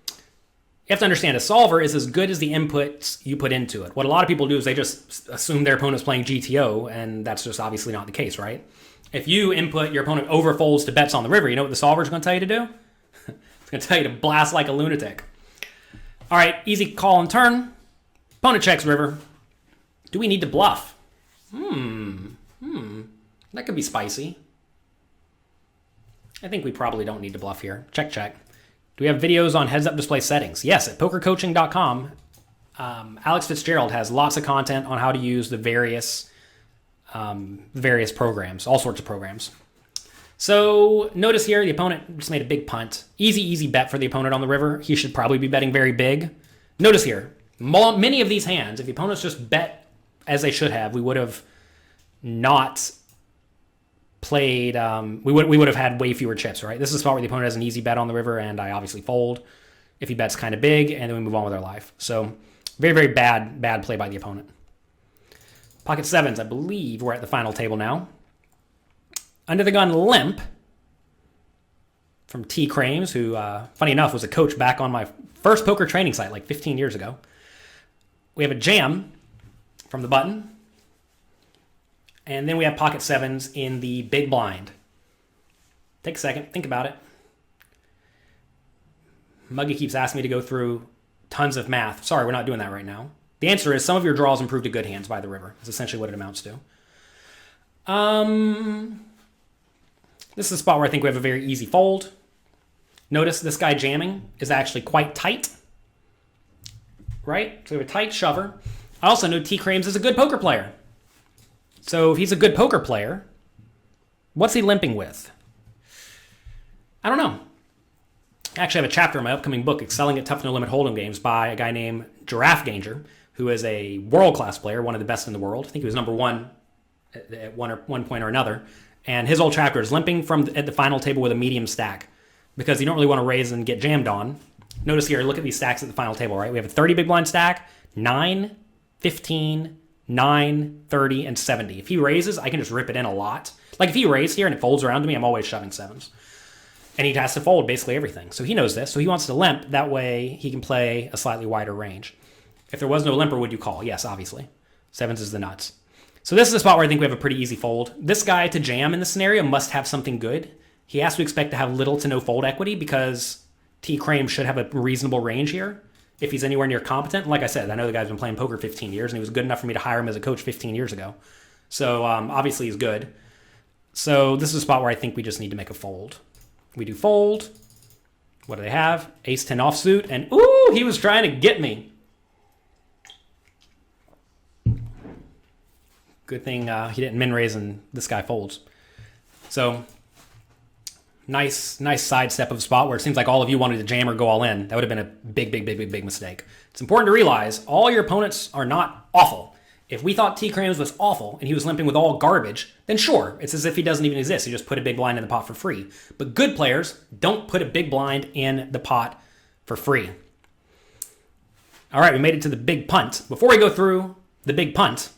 You have to understand a solver is as good as the inputs you put into it. What a lot of people do is they just assume their opponent's playing GTO, and that's just obviously not the case, right? If you input your opponent overfolds to bets on the river, you know what the solver's going to tell you to do? It's going to tell you to blast like a lunatic. All right, easy call and turn. Opponent checks river. Do we need to bluff? That could be spicy. I think we probably don't need to bluff here. Check, check. Do we have videos on heads-up display settings? Yes, at pokercoaching.com. Alex Fitzgerald has lots of content on how to use the various programs, all sorts of programs. So notice here, the opponent just made a big punt. Easy bet for the opponent on the river. He should probably be betting very big. Notice here, many of these hands, if the opponents just bet as they should have, we would have not played, we would have had way fewer chips, right? This is a spot where the opponent has an easy bet on the river, and I obviously fold if he bets kind of big, and then we move on with our life. So very, very bad play by the opponent. Pocket sevens, I believe we're at the final table now. Under the gun limp from T. Crames, who, funny enough, was a coach back on my first poker training site like 15 years ago. We have a jam from the button. And then we have pocket sevens in the big blind. Take a second. Think about it. Muggy keeps asking me to go through tons of math. Sorry, we're not doing that right now. The answer is some of your draws improve to good hands by the river. That's essentially what it amounts to. This is a spot where I think we have a very easy fold. Notice this guy jamming is actually quite tight, right? So we have a tight shover. I also know T. Crames is a good poker player. So if he's a good poker player, what's he limping with? I don't know. I actually have a chapter in my upcoming book, Excelling at Tough No Limit Hold'em Games, by a guy named Jaffe, who is a world-class player, one of the best in the world. I think he was number one at one point or another. And his old chapter is limping at the final table with a medium stack because you don't really want to raise and get jammed on. Notice here, look at these stacks at the final table, right? We have a 30 big blind stack, 9, 15, 9, 30, and 70. If he raises, I can just rip it in a lot. Like if he raised here and it folds around to me, I'm always shoving 7s. And he has to fold basically everything. So he knows this. So he wants to limp. That way he can play a slightly wider range. If there was no limper, would you call? Yes, obviously. 7s is the nuts. So this is a spot where I think we have a pretty easy fold. This guy to jam in this scenario must have something good. He has to expect to have little to no fold equity because T. Crame should have a reasonable range here if he's anywhere near competent. Like I said, I know the guy's been playing poker 15 years and he was good enough for me to hire him as a coach 15 years ago. So obviously he's good. So this is a spot where I think we just need to make a fold. We do fold. What do they have? Ace 10 offsuit. And ooh, he was trying to get me. Good thing he didn't min raise and this guy folds. So nice sidestep of a spot where it seems like all of you wanted to jam or go all in. That would have been a big mistake. It's important to realize all your opponents are not awful. If we thought T. Crames was awful and he was limping with all garbage, then sure, it's as if he doesn't even exist. You just put a big blind in the pot for free. But good players don't put a big blind in the pot for free. All right, we made it to the big punt. Before we go through the big punt,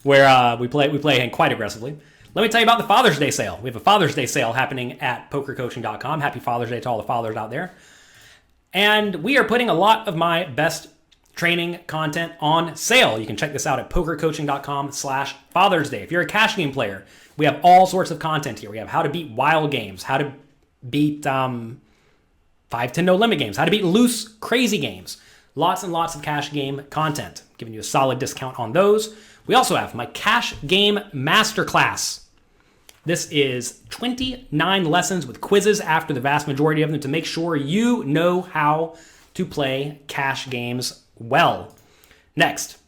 where we play quite aggressively, let me tell you about the Father's Day sale. We have a Father's Day sale happening at pokercoaching.com. Happy Father's Day to all the fathers out there. And we are putting a lot of my best training content on sale. You can check this out at pokercoaching.com/Father's Day. If you're a cash game player, we have all sorts of content here. We have how to beat wild games, how to beat 5-10 no limit games, how to beat loose crazy games. Lots and lots of cash game content. Giving you a solid discount on those. We also have my cash game masterclass. This is 29 lessons with quizzes after the vast majority of them to make sure you know how to play cash games well. Next,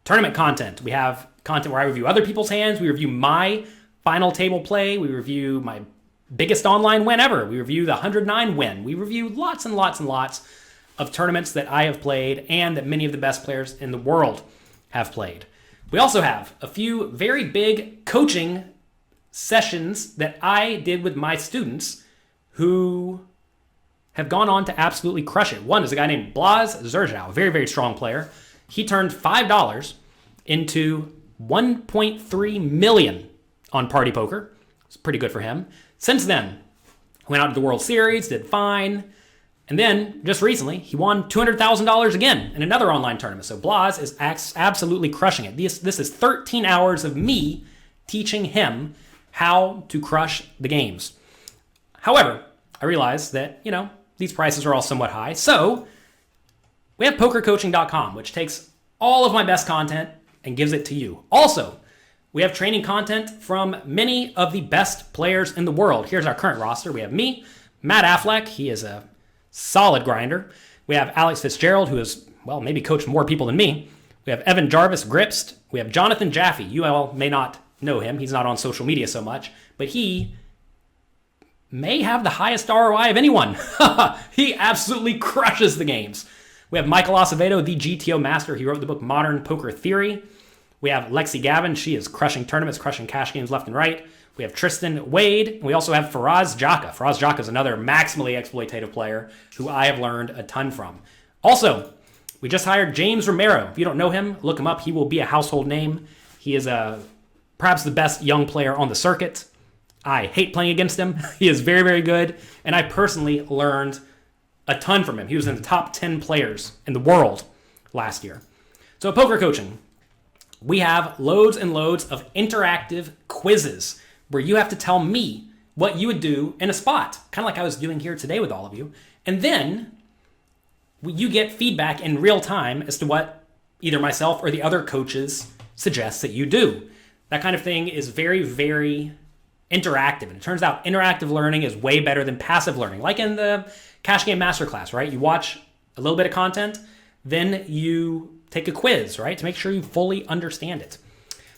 tournament content. We have content where I review other people's hands. We review my final table play. We review my biggest online win ever. We review the 109 win. We review lots and lots and lots of tournaments that I have played and that many of the best players in the world have played. We also have a few very big coaching sessions that I did with my students who have gone on to absolutely crush it. One is a guy named Faraz Jaka, a very, very strong player. He turned $5 into 1.3 million on Party Poker. It's pretty good for him. Since then, went out to the World Series, did fine. And then, just recently, he won $200,000 again in another online tournament. So Faraz is absolutely crushing it. This is 13 hours of me teaching him how to crush the games. However, I realize that, these prices are all somewhat high. So we have pokercoaching.com, which takes all of my best content and gives it to you. Also, we have training content from many of the best players in the world. Here's our current roster. We have me, Matt Affleck. He is a solid grinder. We have Alex Fitzgerald, who has, maybe coached more people than me. We have Evan Jarvis, Gripst. We have Jonathan Jaffe. You all may not know him. He's not on social media so much, but he may have the highest ROI of anyone. He absolutely crushes the games. We have Michael Acevedo, the GTO master. He wrote the book Modern Poker Theory. We have Lexy Gavin. She is crushing tournaments, crushing cash games left and right. We have Tristan Wade. And we also have Faraz Jaka. Faraz Jaka is another maximally exploitative player who I have learned a ton from. Also, we just hired James Romero. If you don't know him, look him up. He will be a household name. He is perhaps the best young player on the circuit. I hate playing against him. He is very, very good. And I personally learned a ton from him. He was in the top 10 players in the world last year. So at Poker Coaching, we have loads and loads of interactive quizzes where you have to tell me what you would do in a spot, kind of like I was doing here today with all of you. And then you get feedback in real time as to what either myself or the other coaches suggest that you do. That kind of thing is very, very interactive. And it turns out interactive learning is way better than passive learning. Like in the Cash Game Masterclass, right? You watch a little bit of content, then you take a quiz, right? To make sure you fully understand it.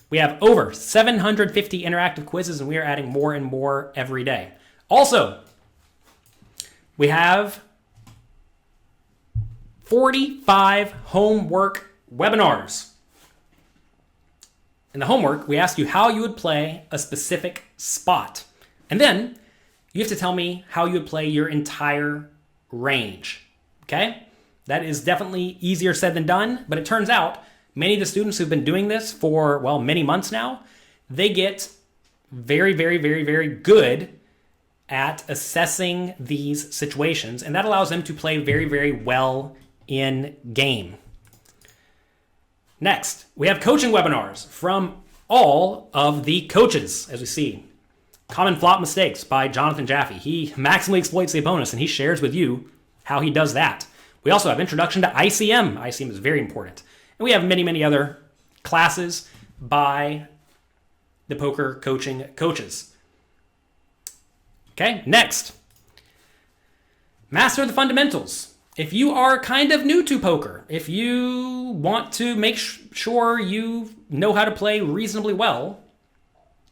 We have over 750 interactive quizzes, and we are adding more and more every day. Also, we have 45 homework webinars. In the homework, we ask you how you would play a specific spot. And then you have to tell me how you would play your entire range. Okay? That is definitely easier said than done, but it turns out many of the students who've been doing this for, well, many months now, they get very, very, very, very good at assessing these situations, and that allows them to play very, very well in game. Next, we have coaching webinars from all of the coaches, as we see. Common Flop Mistakes by Jonathan Jaffe. He maximally exploits the opponents, and he shares with you how he does that. We also have Introduction to ICM. ICM is very important. And we have many, many other classes by the poker coaching coaches. Okay, next. Master the fundamentals. If you are kind of new to poker, if you want to make sure you know how to play reasonably well,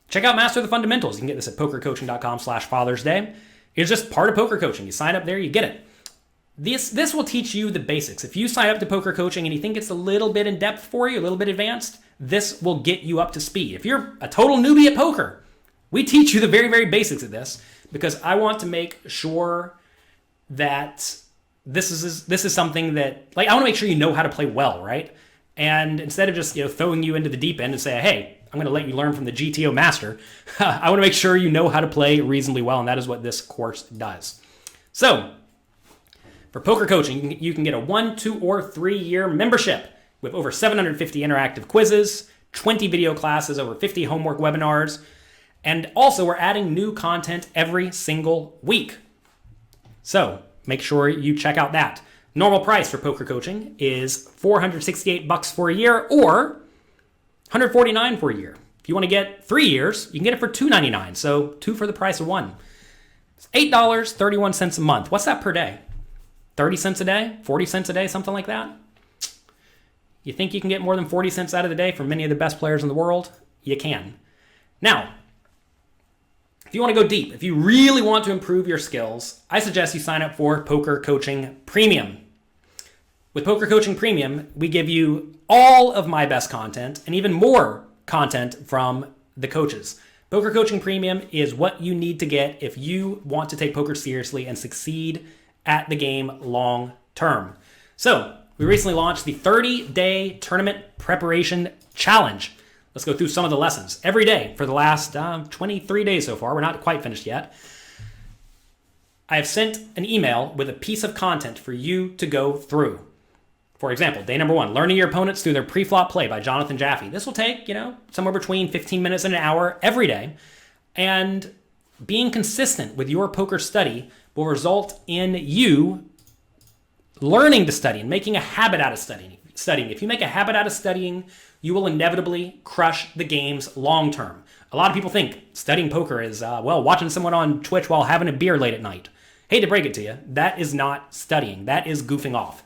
check out Master the Fundamentals. You can get this at pokercoaching.com/Father's Day. It's just part of poker coaching. You sign up there, you get it. This will teach you the basics. If you sign up to poker coaching and you think it's a little bit in depth for you, a little bit advanced, this will get you up to speed. If you're a total newbie at poker, we teach you the very, very basics of this because I want to make sure that this is something that, like, I want to make sure you know how to play well, right? And instead of just, throwing you into the deep end and say, hey, I'm going to let you learn from the GTO master, I want to make sure you know how to play reasonably well, and that is what this course does. So, for poker coaching, you can get a 1, 2, or 3-year membership with over 750 interactive quizzes, 20 video classes, over 50 homework webinars, and also we're adding new content every single week. So, make sure you check out that. Normal price for poker coaching is $468 for a year or $149 for a year. If you want to get 3 years, you can get it for $299. So 2 for the price of 1. It's $8.31 a month. What's that per day? 30 cents a day? 40 cents a day? Something like that? You think you can get more than 40 cents out of the day from many of the best players in the world? You can. Now, if you want to go deep, if you really want to improve your skills, I suggest you sign up for Poker Coaching Premium. With Poker Coaching Premium, we give you all of my best content and even more content from the coaches. Poker Coaching Premium is what you need to get if you want to take poker seriously and succeed at the game long term. So, we recently launched the 30-day tournament preparation challenge. Let's go through some of the lessons. Every day for the last 23 days so far. We're not quite finished yet. I have sent an email with a piece of content for you to go through. For example, day number 1, learning your opponents through their pre-flop play by Jonathan Jaffe. This will take, somewhere between 15 minutes and an hour every day. And being consistent with your poker study will result in you learning to study and making a habit out of studying. If you make a habit out of studying, you will inevitably crush the games long term. A lot of people think studying poker is, watching someone on Twitch while having a beer late at night. Hate to break it to you, that is not studying. That is goofing off.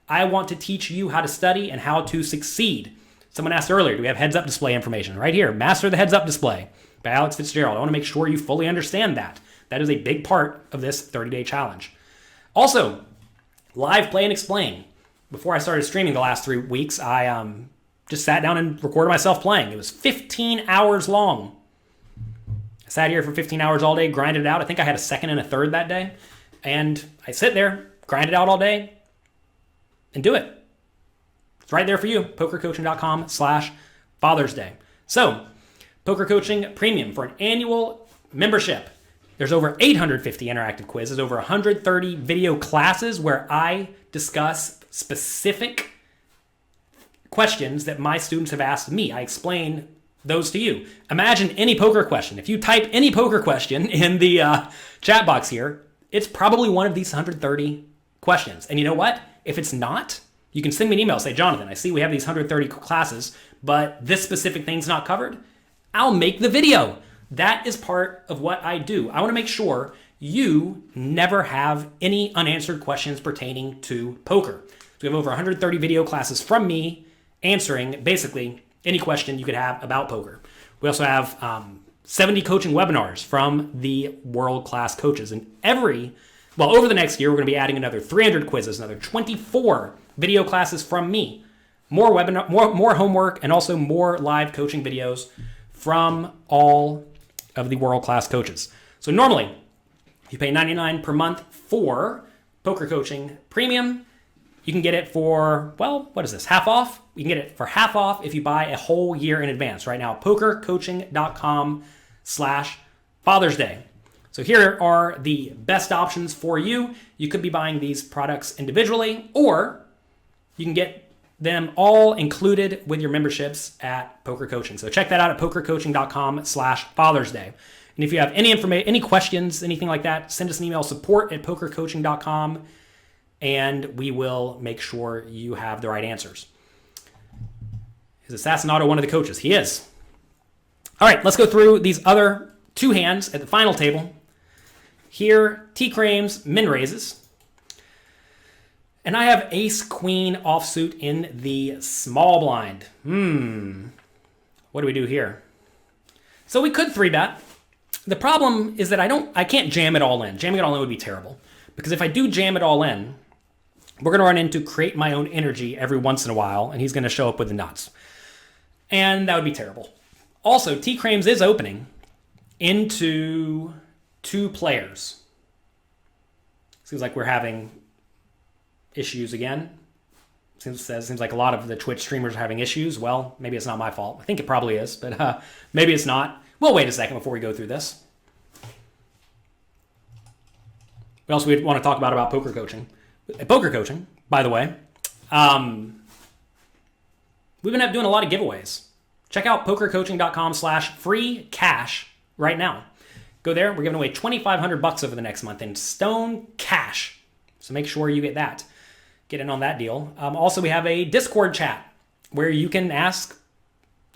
I want to teach you how to study and how to succeed. Someone asked earlier, do we have heads-up display information? Right here, Master the Heads-Up Display by Alex Fitzgerald. I want to make sure you fully understand that. That is a big part of this 30-day challenge. Also, live play and explain. Before I started streaming the last 3 weeks, I just sat down and recorded myself playing. It was 15 hours long. I sat here for 15 hours all day, grinded it out. I think I had a second and a third that day. And I sit there, grind it out all day, and do it. It's right there for you. pokercoaching.com/Father's Day. So, Poker Coaching Premium for an annual membership. There's over 850 interactive quizzes, over 130 video classes where I discuss specific questions that my students have asked me. I explain those to you. Imagine any poker question. If you type any poker question in the chat box here, it's probably one of these 130 questions. And you know what? If it's not, you can send me an email, say, Jonathan, I see we have these 130 classes, but this specific thing's not covered. I'll make the video. That is part of what I do. I want to make sure you never have any unanswered questions pertaining to poker. So we have over 130 video classes from me answering basically any question you could have about poker. We also have 70 coaching webinars from the world-class coaches. And over the next year, we're going to be adding another 300 quizzes, another 24 video classes from me, more homework, and also more live coaching videos from all of the world-class coaches. So normally, if you pay $99 per month for Poker Coaching Premium, you can get it for, what is this, half off? You can get it for half off if you buy a whole year in advance. Right now, pokercoaching.com/Father's Day. So here are the best options for you. You could be buying these products individually, or you can get them all included with your memberships at Poker Coaching. So check that out at pokercoaching.com/Father's Day. And if you have any questions, anything like that, send us an email, support@pokercoaching.com, and we will make sure you have the right answers. Is Assassinato one of the coaches? He is. All right, let's go through these other two hands at the final table. Here, T-Crames, min raises. And I have ace-queen offsuit in the small blind. What do we do here? So we could 3-bet. The problem is that I can't jam it all in. Jamming it all in would be terrible. Because if I do jam it all in, we're going to run into create my own energy every once in a while, and he's going to show up with the nuts. And that would be terrible. Also, T-Crames is opening into 2 players. Seems like we're having issues again. Seems like a lot of the Twitch streamers are having issues. Well, maybe it's not my fault. I think it probably is, but maybe it's not. We'll wait a second before we go through this. What else we want to talk about poker coaching? Poker coaching, by the way, we've been doing a lot of giveaways. Check out pokercoaching.com/free cash right now. Go there. We're giving away $2,500 over the next month in stone cash. So make sure you get that. Get in on that deal. Also, we have a Discord chat where you can ask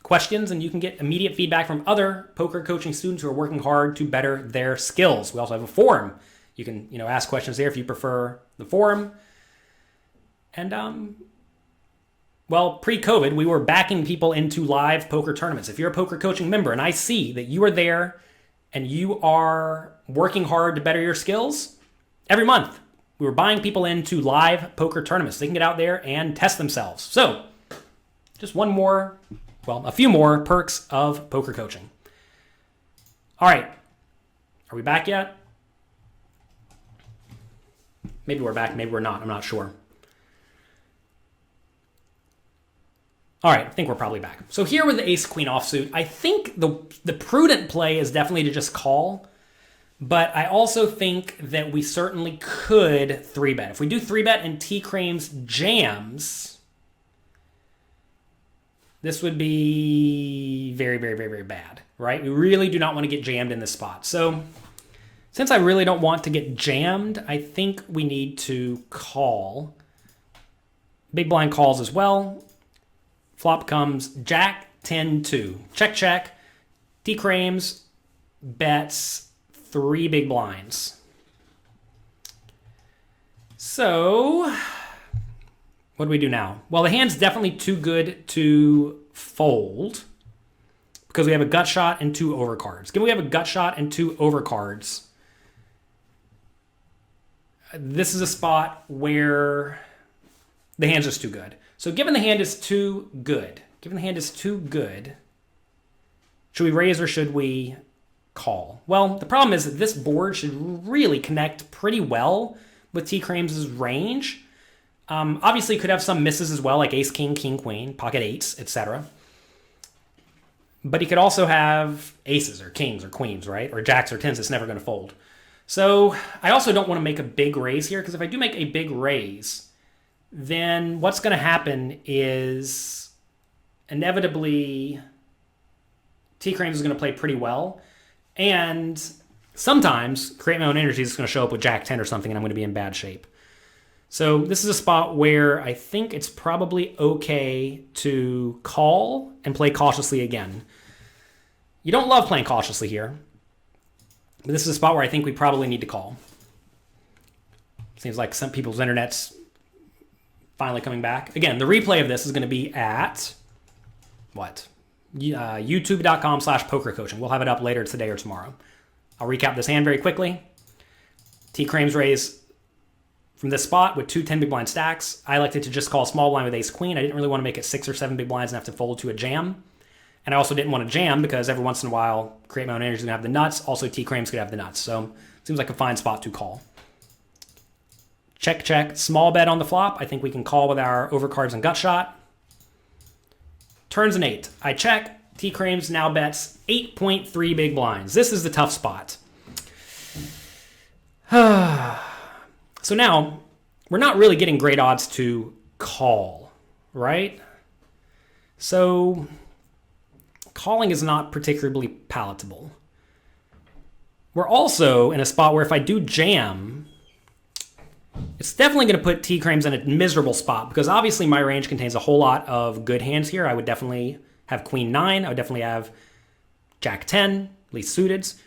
questions and you can get immediate feedback from other poker coaching students who are working hard to better their skills. We also have a forum. You can, ask questions there if you prefer the forum. And, pre-COVID, we were backing people into live poker tournaments. If you're a poker coaching member and I see that you are there and you are working hard to better your skills, every month we were buying people into live poker tournaments. They can get out there and test themselves. So just a few more perks of poker coaching. All right. Are we back yet? Maybe we're back, maybe we're not. I'm not sure. All right, I think we're probably back. So here with the ace-queen offsuit, I think the prudent play is definitely to just call, but I also think that we certainly could 3-bet. If we do 3-bet and T-Crames jams, this would be very, very, very, very bad, right? We really do not want to get jammed in this spot. So since I really don't want to get jammed, I think we need to call. Big blind calls as well. Flop comes Jack 10-2. Check, check. T-Crames bets 3 big blinds. So what do we do now? Well, the hand's definitely too good to fold because we have a gut shot and 2 overcards. Given we have a gut shot and 2 overcards, this is a spot where the hand's just too good. So given the hand is too good, should we raise or should we call? Well, the problem is that this board should really connect pretty well with T-Crames' range. Obviously, you could have some misses as well, like ace, king, king, queen, pocket eights, etc. But he could also have aces or kings or queens, right? Or jacks or tens. It's never going to fold. So I also don't want to make a big raise here, because if I do make a big raise, then what's going to happen is inevitably T-Crames is going to play pretty well. And sometimes create my own energy is going to show up with Jack 10 or something, and I'm going to be in bad shape. So this is a spot where I think it's probably okay to call and play cautiously again. You don't love playing cautiously here. But this is a spot where I think we probably need to call. Seems like some people's internet's finally coming back. Again, the replay of this is going to be at, what? YouTube.com/pokercoaching. We'll have it up later today or tomorrow. I'll recap this hand very quickly. T. Crames raise from this spot with 2 10 big blind stacks. I elected to just call small blind with ace queen. I didn't really want to make it 6 or 7 big blinds and have to fold to a jam. And I also didn't want to jam because every once in a while, Create My Own Energy is going to have the nuts. Also, T. Crames could have the nuts. So it seems like a fine spot to call. Check, check. Small bet on the flop. I think we can call with our overcards and gut shot. Turns an 8. I check. T. Crames now bets 8.3 big blinds. This is the tough spot. So now, we're not really getting great odds to call, right? So calling is not particularly palatable. We're also in a spot where if I do jam, it's definitely going to put T. Crames in a miserable spot because obviously my range contains a whole lot of good hands here. I would definitely have Queen 9. I would definitely have Jack 10, at least suiteds.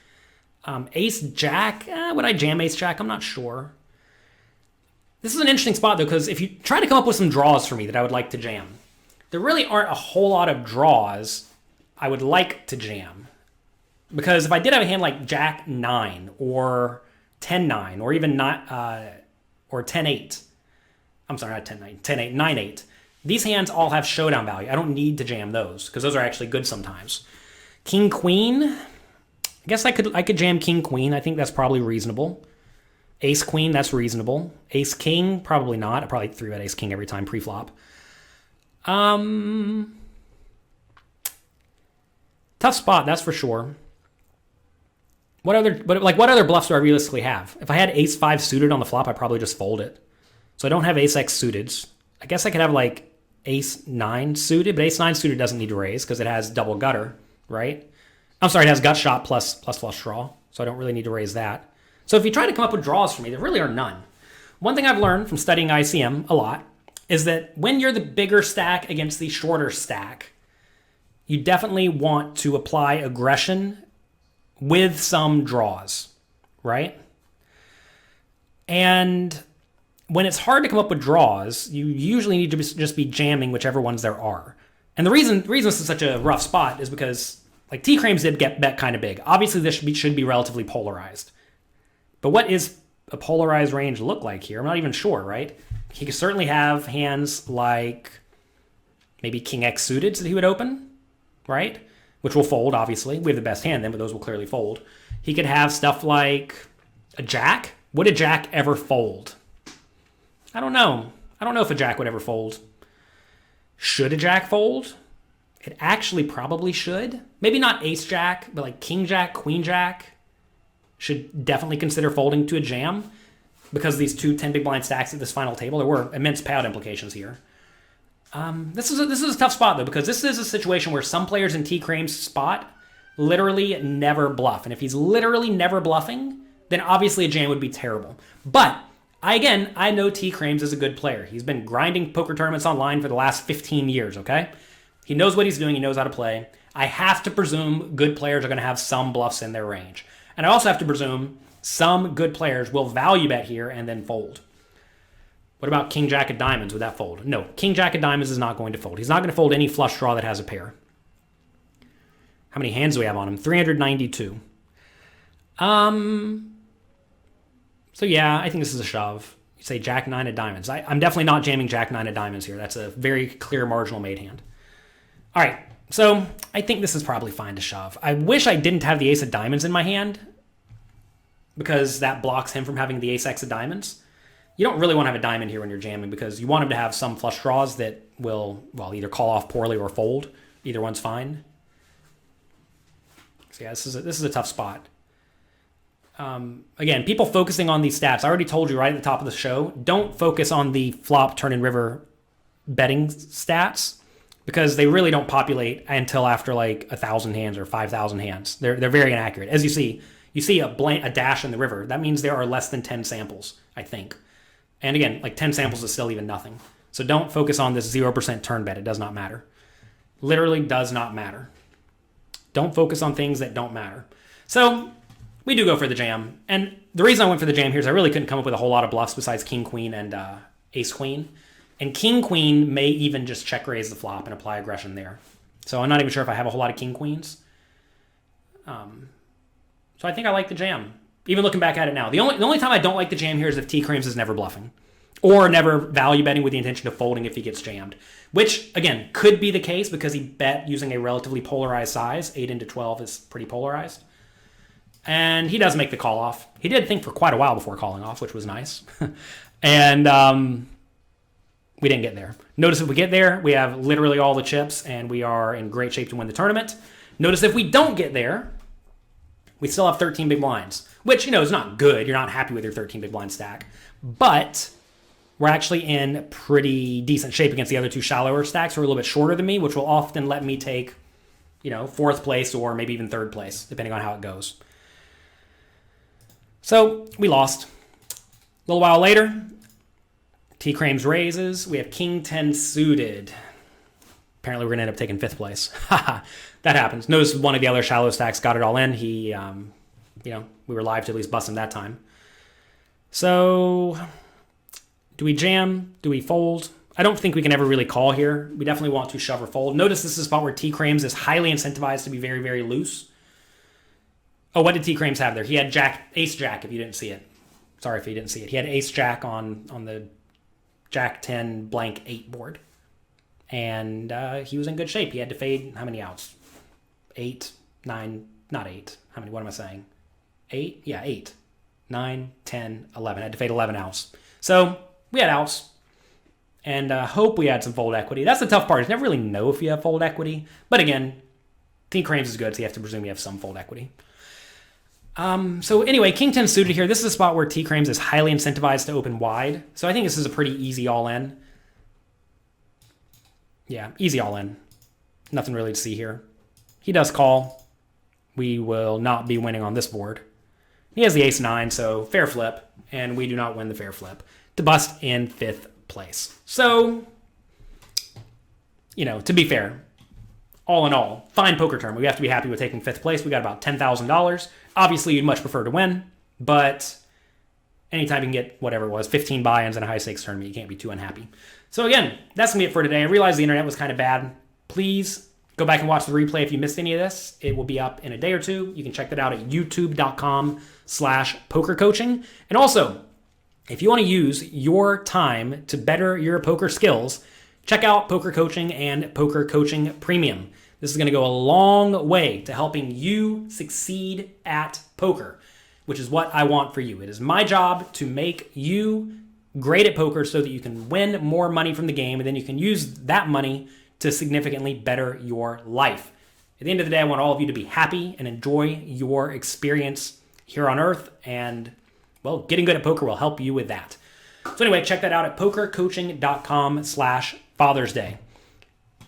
Ace Jack, would I jam Ace Jack? I'm not sure. This is an interesting spot though because if you try to come up with some draws for me that I would like to jam, there really aren't a whole lot of draws I would like to jam. Because if I did have a hand like Jack 9 or 10-9 or even not, or 10-8. I'm sorry, not 10-9, 10-8, 9-8. These hands all have showdown value. I don't need to jam those because those are actually good sometimes. King Queen. I guess I could jam King Queen. I think that's probably reasonable. Ace Queen, that's reasonable. Ace King, probably not. I probably 3-bet Ace King every time pre-flop. Tough spot, that's for sure. What other bluffs do I realistically have? If I had Ace 5 suited on the flop, I'd probably just fold it. So I don't have Ace X suited. I guess I could have like Ace 9 suited, but Ace 9 suited doesn't need to raise because it has double gutter, right? I'm sorry, it has gut shot plus flush draw, so I don't really need to raise that. So if you try to come up with draws for me, there really are none. One thing I've learned from studying ICM a lot is that when you're the bigger stack against the shorter stack, you definitely want to apply aggression with some draws, right? And when it's hard to come up with draws, you usually need to just be jamming whichever ones there are. And the reason this is such a rough spot is because like T. Crames did get bet kind of big. Obviously, this should be relatively polarized. But what is a polarized range look like here? I'm not even sure, right? He could certainly have hands like maybe King X suited that he would open, right? Which will fold, obviously. We have the best hand then, but those will clearly fold. He could have stuff like a Jack. Would a Jack ever fold? I don't know. I don't know if a Jack would ever fold. Should a Jack fold? It actually probably should. Maybe not Ace Jack, but like King Jack, Queen Jack should definitely consider folding to a jam because these 2 10 big blind stacks at this final table. There were immense payout implications here. This is a tough spot though because this is a situation where some players in T. Crames' spot literally never bluff. And if he's literally never bluffing, then obviously a jam would be terrible. But I know T. Crames is a good player. He's been grinding poker tournaments online for the last 15 years, okay? He knows what he's doing. He knows how to play. I have to presume good players are going to have some bluffs in their range. And I also have to presume some good players will value bet here and then fold. What about King Jack of Diamonds? Would that fold? No, King Jack of Diamonds is not going to fold. He's not going to fold any flush draw that has a pair. How many hands do we have on him? 392. So yeah, I think this is a shove. You say Jack 9 of Diamonds. I'm definitely not jamming Jack 9 of Diamonds here. That's a very clear marginal made hand. All right, so I think this is probably fine to shove. I wish I didn't have the Ace of Diamonds in my hand because that blocks him from having the Ace X of Diamonds. You don't really want to have a diamond here when you're jamming because you want him to have some flush draws that will, well, either call off poorly or fold. Either one's fine. So yeah, this is a tough spot. Again, people focusing on these stats. I already told you right at the top of the show, don't focus on the flop, turn, and river betting stats because they really don't populate until after like 1,000 hands or 5,000 hands. They're very inaccurate. As you see a dash in the river. That means there are less than 10 samples, I think. And again, like 10 samples is still even nothing. So don't focus on this 0% turn bet. It does not matter. Literally does not matter. Don't focus on things that don't matter. So we do go for the jam. And the reason I went for the jam here is I really couldn't come up with a whole lot of bluffs besides king, queen, and ace, queen. And king, queen may even just check raise the flop and apply aggression there. So I'm not even sure if I have a whole lot of king, queens. So I think I like the jam. Even looking back at it now. The only time I don't like the jam here is if T. Crames is never bluffing. Or never value betting with the intention of folding if he gets jammed. Which, again, could be the case because he bet using a relatively polarized size. 8 into 12 is pretty polarized. And he does make the call off. He did think for quite a while before calling off, which was nice. And we didn't get there. Notice if we get there, we have literally all the chips, and we are in great shape to win the tournament. Notice if we don't get there, we still have 13 big blinds. Which, is not good. You're not happy with your 13 big blind stack. But we're actually in pretty decent shape against the other two shallower stacks who are a little bit shorter than me, which will often let me take, 4th place or maybe even 3rd place, depending on how it goes. So we lost. A little while later, T. Crames raises. We have king 10 suited. Apparently we're going to end up taking 5th place. That happens. Notice one of the other shallow stacks got it all in. He, we were live to at least bust him that time. So do we jam? Do we fold? I don't think we can ever really call here. We definitely want to shove or fold. Notice this is a spot where T. Crames is highly incentivized to be very, very loose. Oh, what did T. Crames have there? He had ace jack, if you didn't see it. Sorry if you didn't see it. He had ace jack on the jack 10 blank 8 board. And he was in good shape. He had to fade how many outs? 8, 9, not 8. How many? What am I saying? 8? Yeah, 8. 9, 10, 11. I had to fade 11 outs. So we had outs. And hope we had some fold equity. That's the tough part. You never really know if you have fold equity. But again, T. Crames is good, so you have to presume you have some fold equity. So anyway, king 10 suited here. This is a spot where T. Crames is highly incentivized to open wide. So I think this is a pretty easy all-in. Yeah, easy all-in. Nothing really to see here. He does call. We will not be winning on this board. He has the ace-9, so fair flip. And we do not win the fair flip to bust in 5th place. So, to be fair, all in all, fine poker term. We have to be happy with taking 5th place. We got about $10,000. Obviously, you'd much prefer to win, but anytime you can get whatever it was, 15 buy-ins in a high-stakes tournament, you can't be too unhappy. So again, that's going to be it for today. I realized the internet was kind of bad. Please go back and watch the replay if you missed any of this. It will be up in a day or two. You can check that out at youtube.com/pokercoaching. And also, if you want to use your time to better your poker skills, check out Poker Coaching and Poker Coaching Premium. This is going to go a long way to helping you succeed at poker, which is what I want for you. It is my job to make you great at poker so that you can win more money from the game, and then you can use that money to significantly better your life. At the end of the day, I want all of you to be happy and enjoy your experience here on Earth, and, well, getting good at poker will help you with that. So anyway, check that out at pokercoaching.com/Father's Day.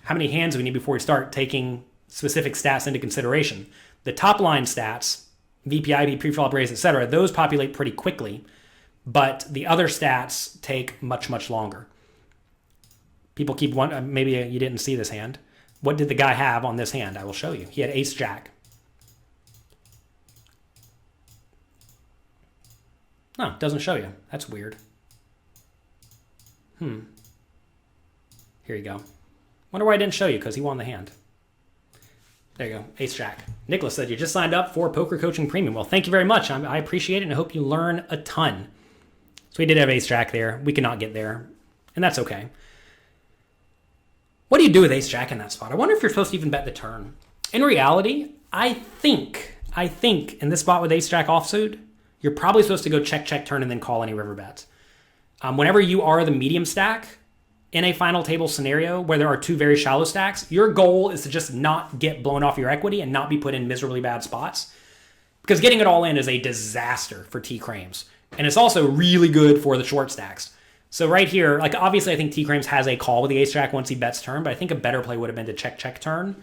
How many hands do we need before we start taking specific stats into consideration? The top line stats, VPIP, pre-flop raise, etc., those populate pretty quickly, but the other stats take much, much longer. People keep one. Maybe you didn't see this hand. What did the guy have on this hand? I will show you. He had ace jack. No, it doesn't show you. That's weird. Here you go. Wonder why I didn't show you, because he won the hand. There you go, ace jack. Nicholas said you just signed up for Poker Coaching Premium. Well, thank you very much. I appreciate it, and I hope you learn a ton. So we did have ace jack there. We could not get there, and that's okay. What do you do with ace jack in that spot? I wonder if you're supposed to even bet the turn. In reality, I think in this spot with ace jack offsuit, you're probably supposed to go check, check, turn, and then call any river bets. Whenever you are the medium stack, in a final table scenario where there are two very shallow stacks, your goal is to just not get blown off your equity and not be put in miserably bad spots. Because getting it all in is a disaster for T. Crames. And it's also really good for the short stacks. So right here, like obviously I think T. Crames has a call with the ace jack once he bets turn, but I think a better play would have been to check, check, turn.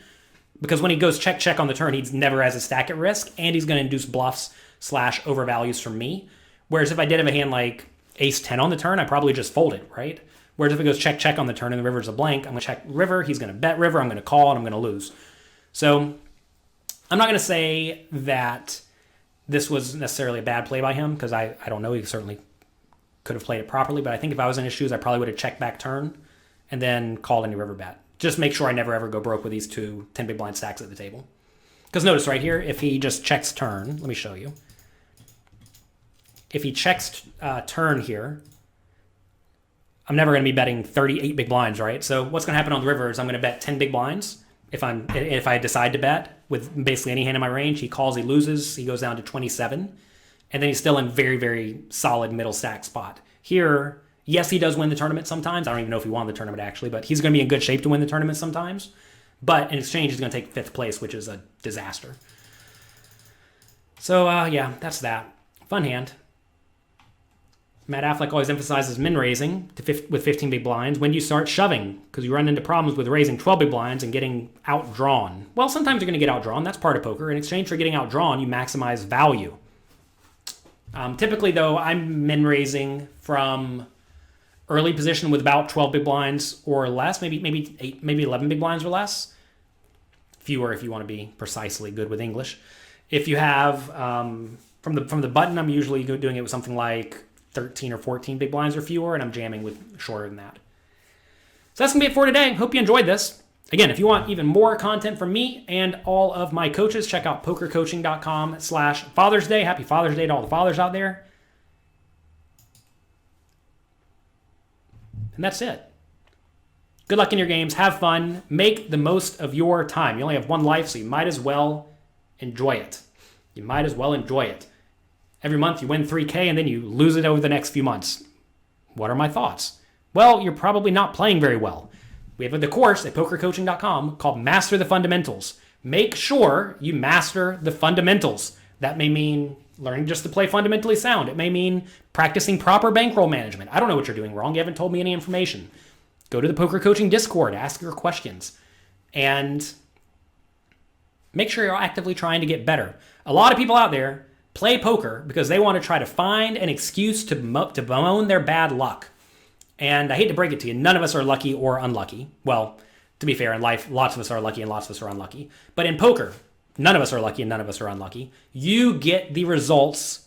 Because when he goes check, check on the turn, he's never has a stack at risk, and he's going to induce bluffs / overvalues from me. Whereas if I did have a hand like ace 10 on the turn, I probably just fold it, right? Whereas if it goes check, check on the turn and the river's a blank, I'm going to check river, he's going to bet river, I'm going to call, and I'm going to lose. So I'm not going to say that this was necessarily a bad play by him because I don't know. He certainly could have played it properly, but I think if I was in his shoes, I probably would have checked back turn and then called any river bet. Just make sure I never ever go broke with these two 10 big blind stacks at the table. Because notice right here, if he just checks turn, let me show you. If he checks turn here, I'm never going to be betting 38 big blinds, right? So what's going to happen on the river is I'm going to bet 10 big blinds. If I decide to bet with basically any hand in my range, he calls, he loses, he goes down to 27. And then he's still in very, very solid middle stack spot. Here, yes, he does win the tournament sometimes. I don't even know if he won the tournament actually, but he's going to be in good shape to win the tournament sometimes. But in exchange, he's going to take 5th place, which is a disaster. So, yeah, that's that. Fun hand. Matt Affleck always emphasizes min raising with 15 big blinds. When do you start shoving? Because you run into problems with raising 12 big blinds and getting outdrawn. Well, sometimes you're going to get outdrawn. That's part of poker. In exchange for getting outdrawn, you maximize value. Typically, though, I'm min raising from early position with about 12 big blinds or less, maybe 8, maybe 11 big blinds or less. Fewer if you want to be precisely good with English. If you have from the button, I'm usually doing it with something like 13 or 14 big blinds or fewer, and I'm jamming with shorter than that. So that's going to be it for today. Hope you enjoyed this. Again, if you want even more content from me and all of my coaches, check out pokercoaching.com/Father's Day. Happy Father's Day to all the fathers out there. And that's it. Good luck in your games. Have fun. Make the most of your time. You only have one life, so you might as well enjoy it. You might as well enjoy it. Every month you win $3K and then you lose it over the next few months. What are my thoughts? Well, you're probably not playing very well. We have the course at pokercoaching.com called Master the Fundamentals. Make sure you master the fundamentals. That may mean learning just to play fundamentally sound. It may mean practicing proper bankroll management. I don't know what you're doing wrong. You haven't told me any information. Go to the Poker Coaching Discord, ask your questions, and make sure you're actively trying to get better. A lot of people out there play poker because they want to try to find an excuse to bemoan their bad luck. And I hate to break it to you, none of us are lucky or unlucky. Well, to be fair, in life, lots of us are lucky and lots of us are unlucky. But in poker, none of us are lucky and none of us are unlucky. You get the results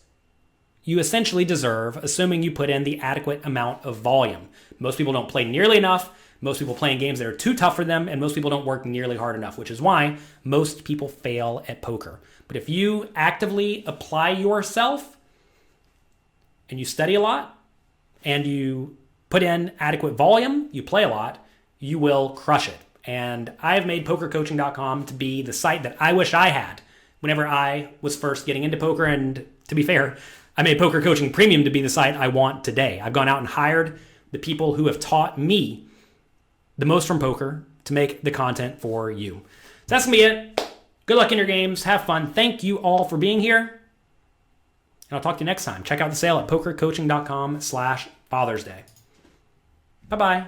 you essentially deserve, assuming you put in the adequate amount of volume. Most people don't play nearly enough. Most people play in games that are too tough for them, and most people don't work nearly hard enough, which is why most people fail at poker. But if you actively apply yourself and you study a lot and you put in adequate volume, you play a lot, you will crush it. And I've made pokercoaching.com to be the site that I wish I had whenever I was first getting into poker. And to be fair, I made Poker Coaching Premium to be the site I want today. I've gone out and hired the people who have taught me the most from poker to make the content for you. So that's going to be it. Good luck in your games. Have fun. Thank you all for being here. And I'll talk to you next time. Check out the sale at pokercoaching.com/Father's Day. Bye-bye.